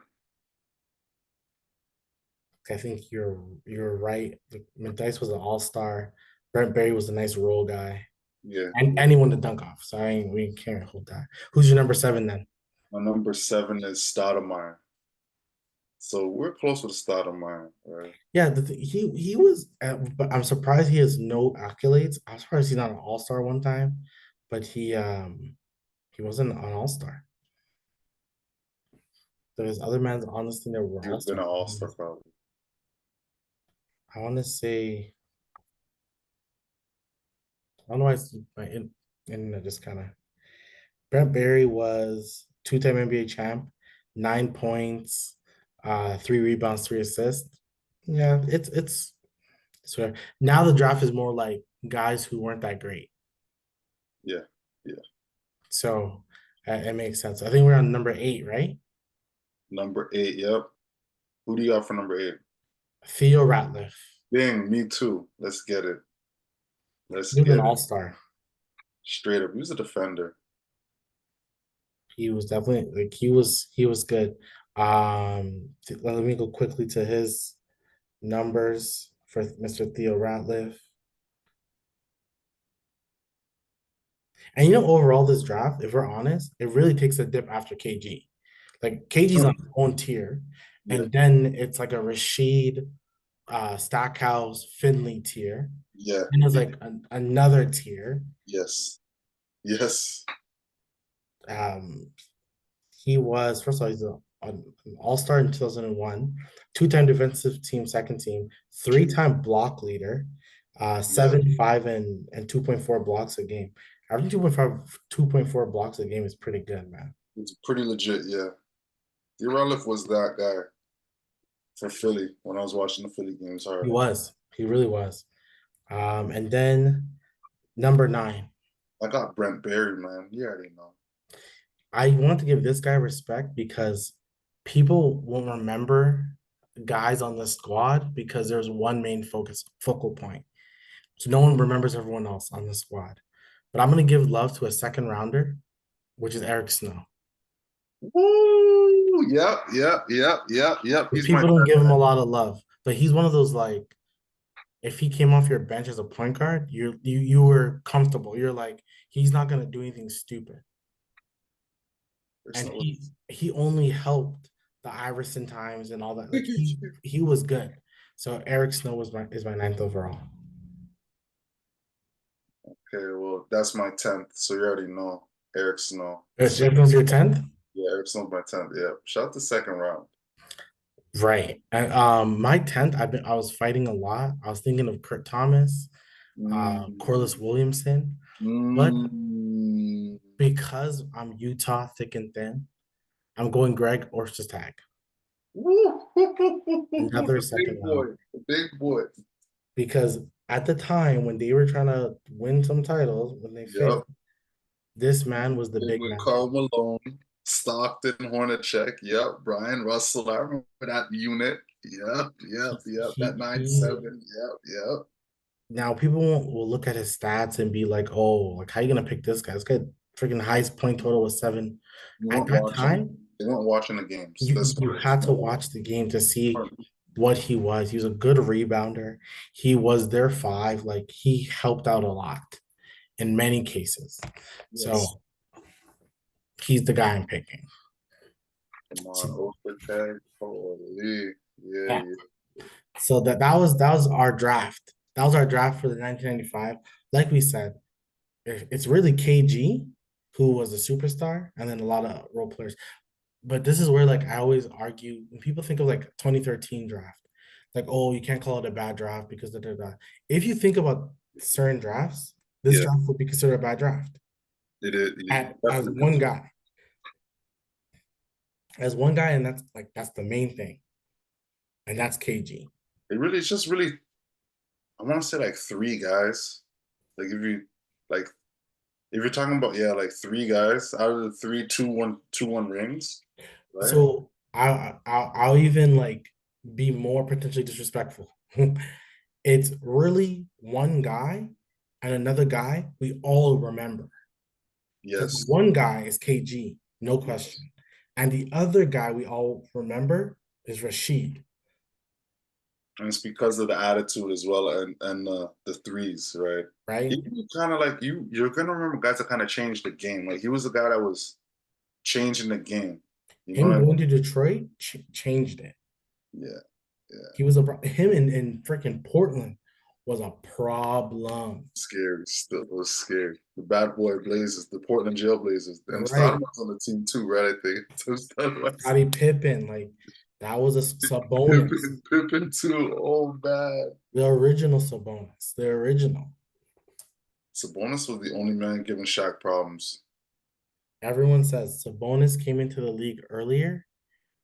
Speaker 1: I think you're right. McDyess was an all-star. Brent Berry was a nice role guy.
Speaker 2: Yeah.
Speaker 1: And anyone to dunk off. So we can't hold that. Who's your number 7 then?
Speaker 2: My number 7 is Stoudemire. So we're close with Stoudemire, right?
Speaker 1: Yeah, he was, but I'm surprised he has no accolades. I'm surprised he's not an all-star one time, but he wasn't an all-star. There's other men's on this thing that were
Speaker 2: He would have been an
Speaker 1: all-star.
Speaker 2: all-star probably.
Speaker 1: I want to say, I don't know why my internet just kind of. Brent Berry was two-time NBA champ, 9 points, 3 rebounds, 3 assists. Yeah, it's fair. Now the draft is more like guys who weren't that great.
Speaker 2: Yeah, yeah.
Speaker 1: So it makes sense. I think we're on number 8, right?
Speaker 2: Number 8, yep. Who do you got for number 8?
Speaker 1: Theo Ratliff.
Speaker 2: Ding, me too. Let's get it. Let's
Speaker 1: He was an
Speaker 2: get it.
Speaker 1: all-star.
Speaker 2: Straight up. He was a defender.
Speaker 1: He was definitely like he was good. Let me go quickly to his numbers for Mr. Theo Ratliff. And overall, this draft, if we're honest, it really takes a dip after KG. Like KG's on his own tier,
Speaker 2: Yeah,
Speaker 1: and then it's like a Rashid, Stackhouse, Finley tier.
Speaker 2: yeah,
Speaker 1: And it's
Speaker 2: yeah.
Speaker 1: like another tier.
Speaker 2: Yes. Yes.
Speaker 1: Um, he was first of all, he's an all-star in 2001, two-time defensive team, second team, three-time block leader,
Speaker 2: Yeah.
Speaker 1: 7, 5, and 2.4 blocks a game. Averaging 2.4 blocks a game is pretty good, man.
Speaker 2: It's pretty legit, yeah. D. Relic was that guy for Philly when I was watching the Philly games
Speaker 1: He
Speaker 2: hard.
Speaker 1: was. He really was. And then number 9.
Speaker 2: I got Brent Berry, man. You already know.
Speaker 1: I want to give this guy respect because people will remember guys on the squad because there's one main focal point. So no one remembers everyone else on the squad. But I'm gonna give love to a second rounder, which is Eric Snow.
Speaker 2: Woo! Yep, yep, yep, yep, yep. He's my
Speaker 1: People don't give him a lot of love, but he's one of those like if he came off your bench as a point guard, you were comfortable. You're like, he's not gonna do anything stupid. And
Speaker 2: person.
Speaker 1: he only helped the Iverson times and all that. Like he was good. So Eric Snow was my is my ninth overall.
Speaker 2: Okay, well, that's my 10th, so you already know Eric Snow. So
Speaker 1: Eric Snow's your 10th?
Speaker 2: yeah, Eric Snow's my 10th. Yeah. Shout out to second round.
Speaker 1: Right. And my 10th, I was fighting a lot. I was thinking of Kurt Thomas, Corliss
Speaker 2: Mm,
Speaker 1: Williamson, but
Speaker 2: mm.
Speaker 1: because I'm Utah thick and thin, I'm going Greg Ostertag,
Speaker 2: Woo!
Speaker 1: another
Speaker 2: The
Speaker 1: second
Speaker 2: big
Speaker 1: round.
Speaker 2: boy, the big boy.
Speaker 1: Because at the time when they were trying to win some titles, when they failed,
Speaker 2: Yep.
Speaker 1: this man was the
Speaker 2: Big
Speaker 1: big
Speaker 2: with
Speaker 1: man.
Speaker 2: Karl Malone, Stockton, Hornacek. Yep. Brian Russell. I remember that unit. Yep. Yep. Yep. That nine
Speaker 1: He
Speaker 2: seven. Yep. Yep.
Speaker 1: now people will look at his stats and be like, oh, like how you gonna pick this guy? This guy freaking highest point total was 7.
Speaker 2: You
Speaker 1: At
Speaker 2: weren't
Speaker 1: that
Speaker 2: watching.
Speaker 1: time,
Speaker 2: They weren't watching the games.
Speaker 1: you
Speaker 2: That's
Speaker 1: you had to watch the game to see what he was. He was a good rebounder. He was their five. Like he helped out a lot in many cases.
Speaker 2: yes.
Speaker 1: So he's the guy I'm picking.
Speaker 2: Come
Speaker 1: So,
Speaker 2: on, Overtag. Holy. Yeah,
Speaker 1: yeah.
Speaker 2: yeah.
Speaker 1: So that was our draft. That was our draft for the 1995. Like we said, it's really KG who was a superstar, and then a lot of role players. But this is where like I always argue when people think of like 2013 draft, like oh you can't call it a bad draft because da, da, da. If you think about certain drafts, this
Speaker 2: Yeah,
Speaker 1: draft would be considered a bad draft.
Speaker 2: it is. It
Speaker 1: At
Speaker 2: definitely.
Speaker 1: as one guy, and that's the main thing, and that's KG.
Speaker 2: It really, it's just really, I want to say like three guys. Like like, if you're talking about, yeah, like three guys out of the three, two, one rings, right?
Speaker 1: So I'll even like be more potentially disrespectful. It's really one guy and another guy we all remember. Because
Speaker 2: Yes.
Speaker 1: one guy is KG, no question. And the other guy we all remember is Rashid,
Speaker 2: And it's because of the attitude as well and the threes, right?
Speaker 1: right?
Speaker 2: He kind of like you're gonna remember guys that kind of changed the game. Like he was the guy that was changing the game. You know
Speaker 1: Him
Speaker 2: what I
Speaker 1: going to Detroit changed it.
Speaker 2: mean? Yeah, yeah.
Speaker 1: He was him in freaking Portland was a problem.
Speaker 2: Scary. Still it was scary. The bad boy Blazers, the Portland Jail Blazers. And
Speaker 1: Right.
Speaker 2: Stoudemire was on the team too, right? I think. So Stoudemire-
Speaker 1: Scottie Pippen, like that was a Sabonis.
Speaker 2: Pippen too. Oh man.
Speaker 1: The original Sabonis. The original.
Speaker 2: Sabonis was the only man giving Shaq problems.
Speaker 1: Everyone says Sabonis came into the league earlier.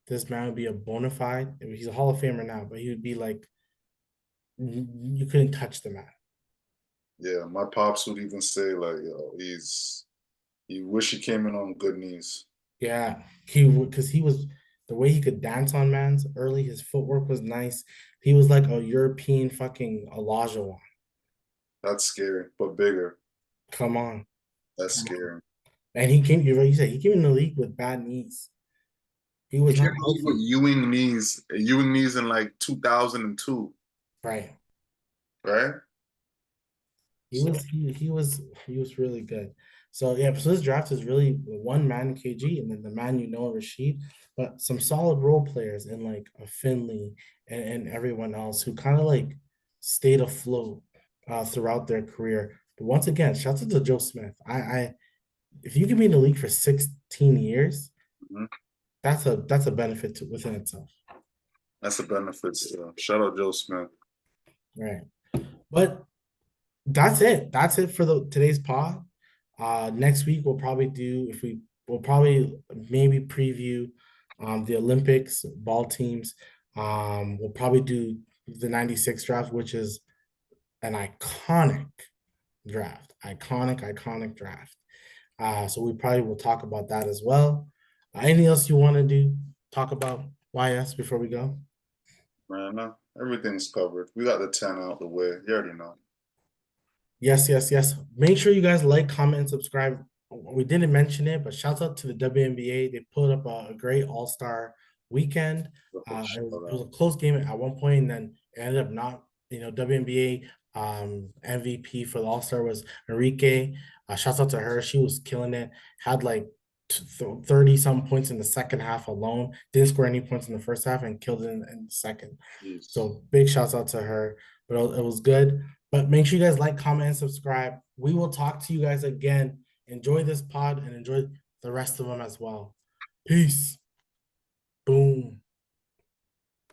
Speaker 1: This man would be a bona fide. He's a Hall of Famer now, but he would be like you couldn't touch the man.
Speaker 2: Yeah, my pops would even say like, yo, he wish he came in on good knees.
Speaker 1: Yeah, he would because he was the way he could dance on man's early. His footwork was nice. He was like a European fucking Elijah.
Speaker 2: That's scary, but bigger.
Speaker 1: Come on,
Speaker 2: That's
Speaker 1: come on.
Speaker 2: scary.
Speaker 1: And he came. You said he came in the league with bad knees. He
Speaker 2: He
Speaker 1: was
Speaker 2: came
Speaker 1: not
Speaker 2: in the league with
Speaker 1: healthy.
Speaker 2: Ewing knees in like 2002,
Speaker 1: Right.
Speaker 2: right?
Speaker 1: He
Speaker 2: So
Speaker 1: was he was really good. So yeah, so this draft is really one man KG and then the man Rashid, but some solid role players in like a Finley and everyone else who kind of like stayed afloat throughout their career. But once again, shout out to Joe Smith. I if you can be in the league for 16 years,
Speaker 2: mhm.
Speaker 1: that's a benefit within itself.
Speaker 2: That's a benefit. Shout out Joe Smith.
Speaker 1: Right. But that's it. That's it for the today's pod. Next week we'll probably do if we we'll probably maybe preview the Olympics ball teams. We'll probably do the 96 draft, which is an iconic draft. Iconic draft. So we probably will talk about that as well. Anything else you want to do? Talk about YS before we go?
Speaker 2: Man, everything's covered. We got the 10 out the way. You already know.
Speaker 1: Yes, yes, yes. Make sure you guys like, comment, and subscribe. We didn't mention it, but shout out to the WNBA. They put up a great All-Star weekend. It was,
Speaker 2: Shout
Speaker 1: it was
Speaker 2: out.
Speaker 1: a close game at one point, and then it ended up not. WNBA MVP for the All-Star was Enrique. Shouts out to her. She was killing it. Had like 30 some points in the second half alone. Didn't score any points in the first half and killed it in the second.
Speaker 2: Peace.
Speaker 1: So big shouts out to her. But it was good. But make sure you guys like, comment, and subscribe. We will talk to you guys again. Enjoy this pod and enjoy the rest of them as well. Peace. Boom.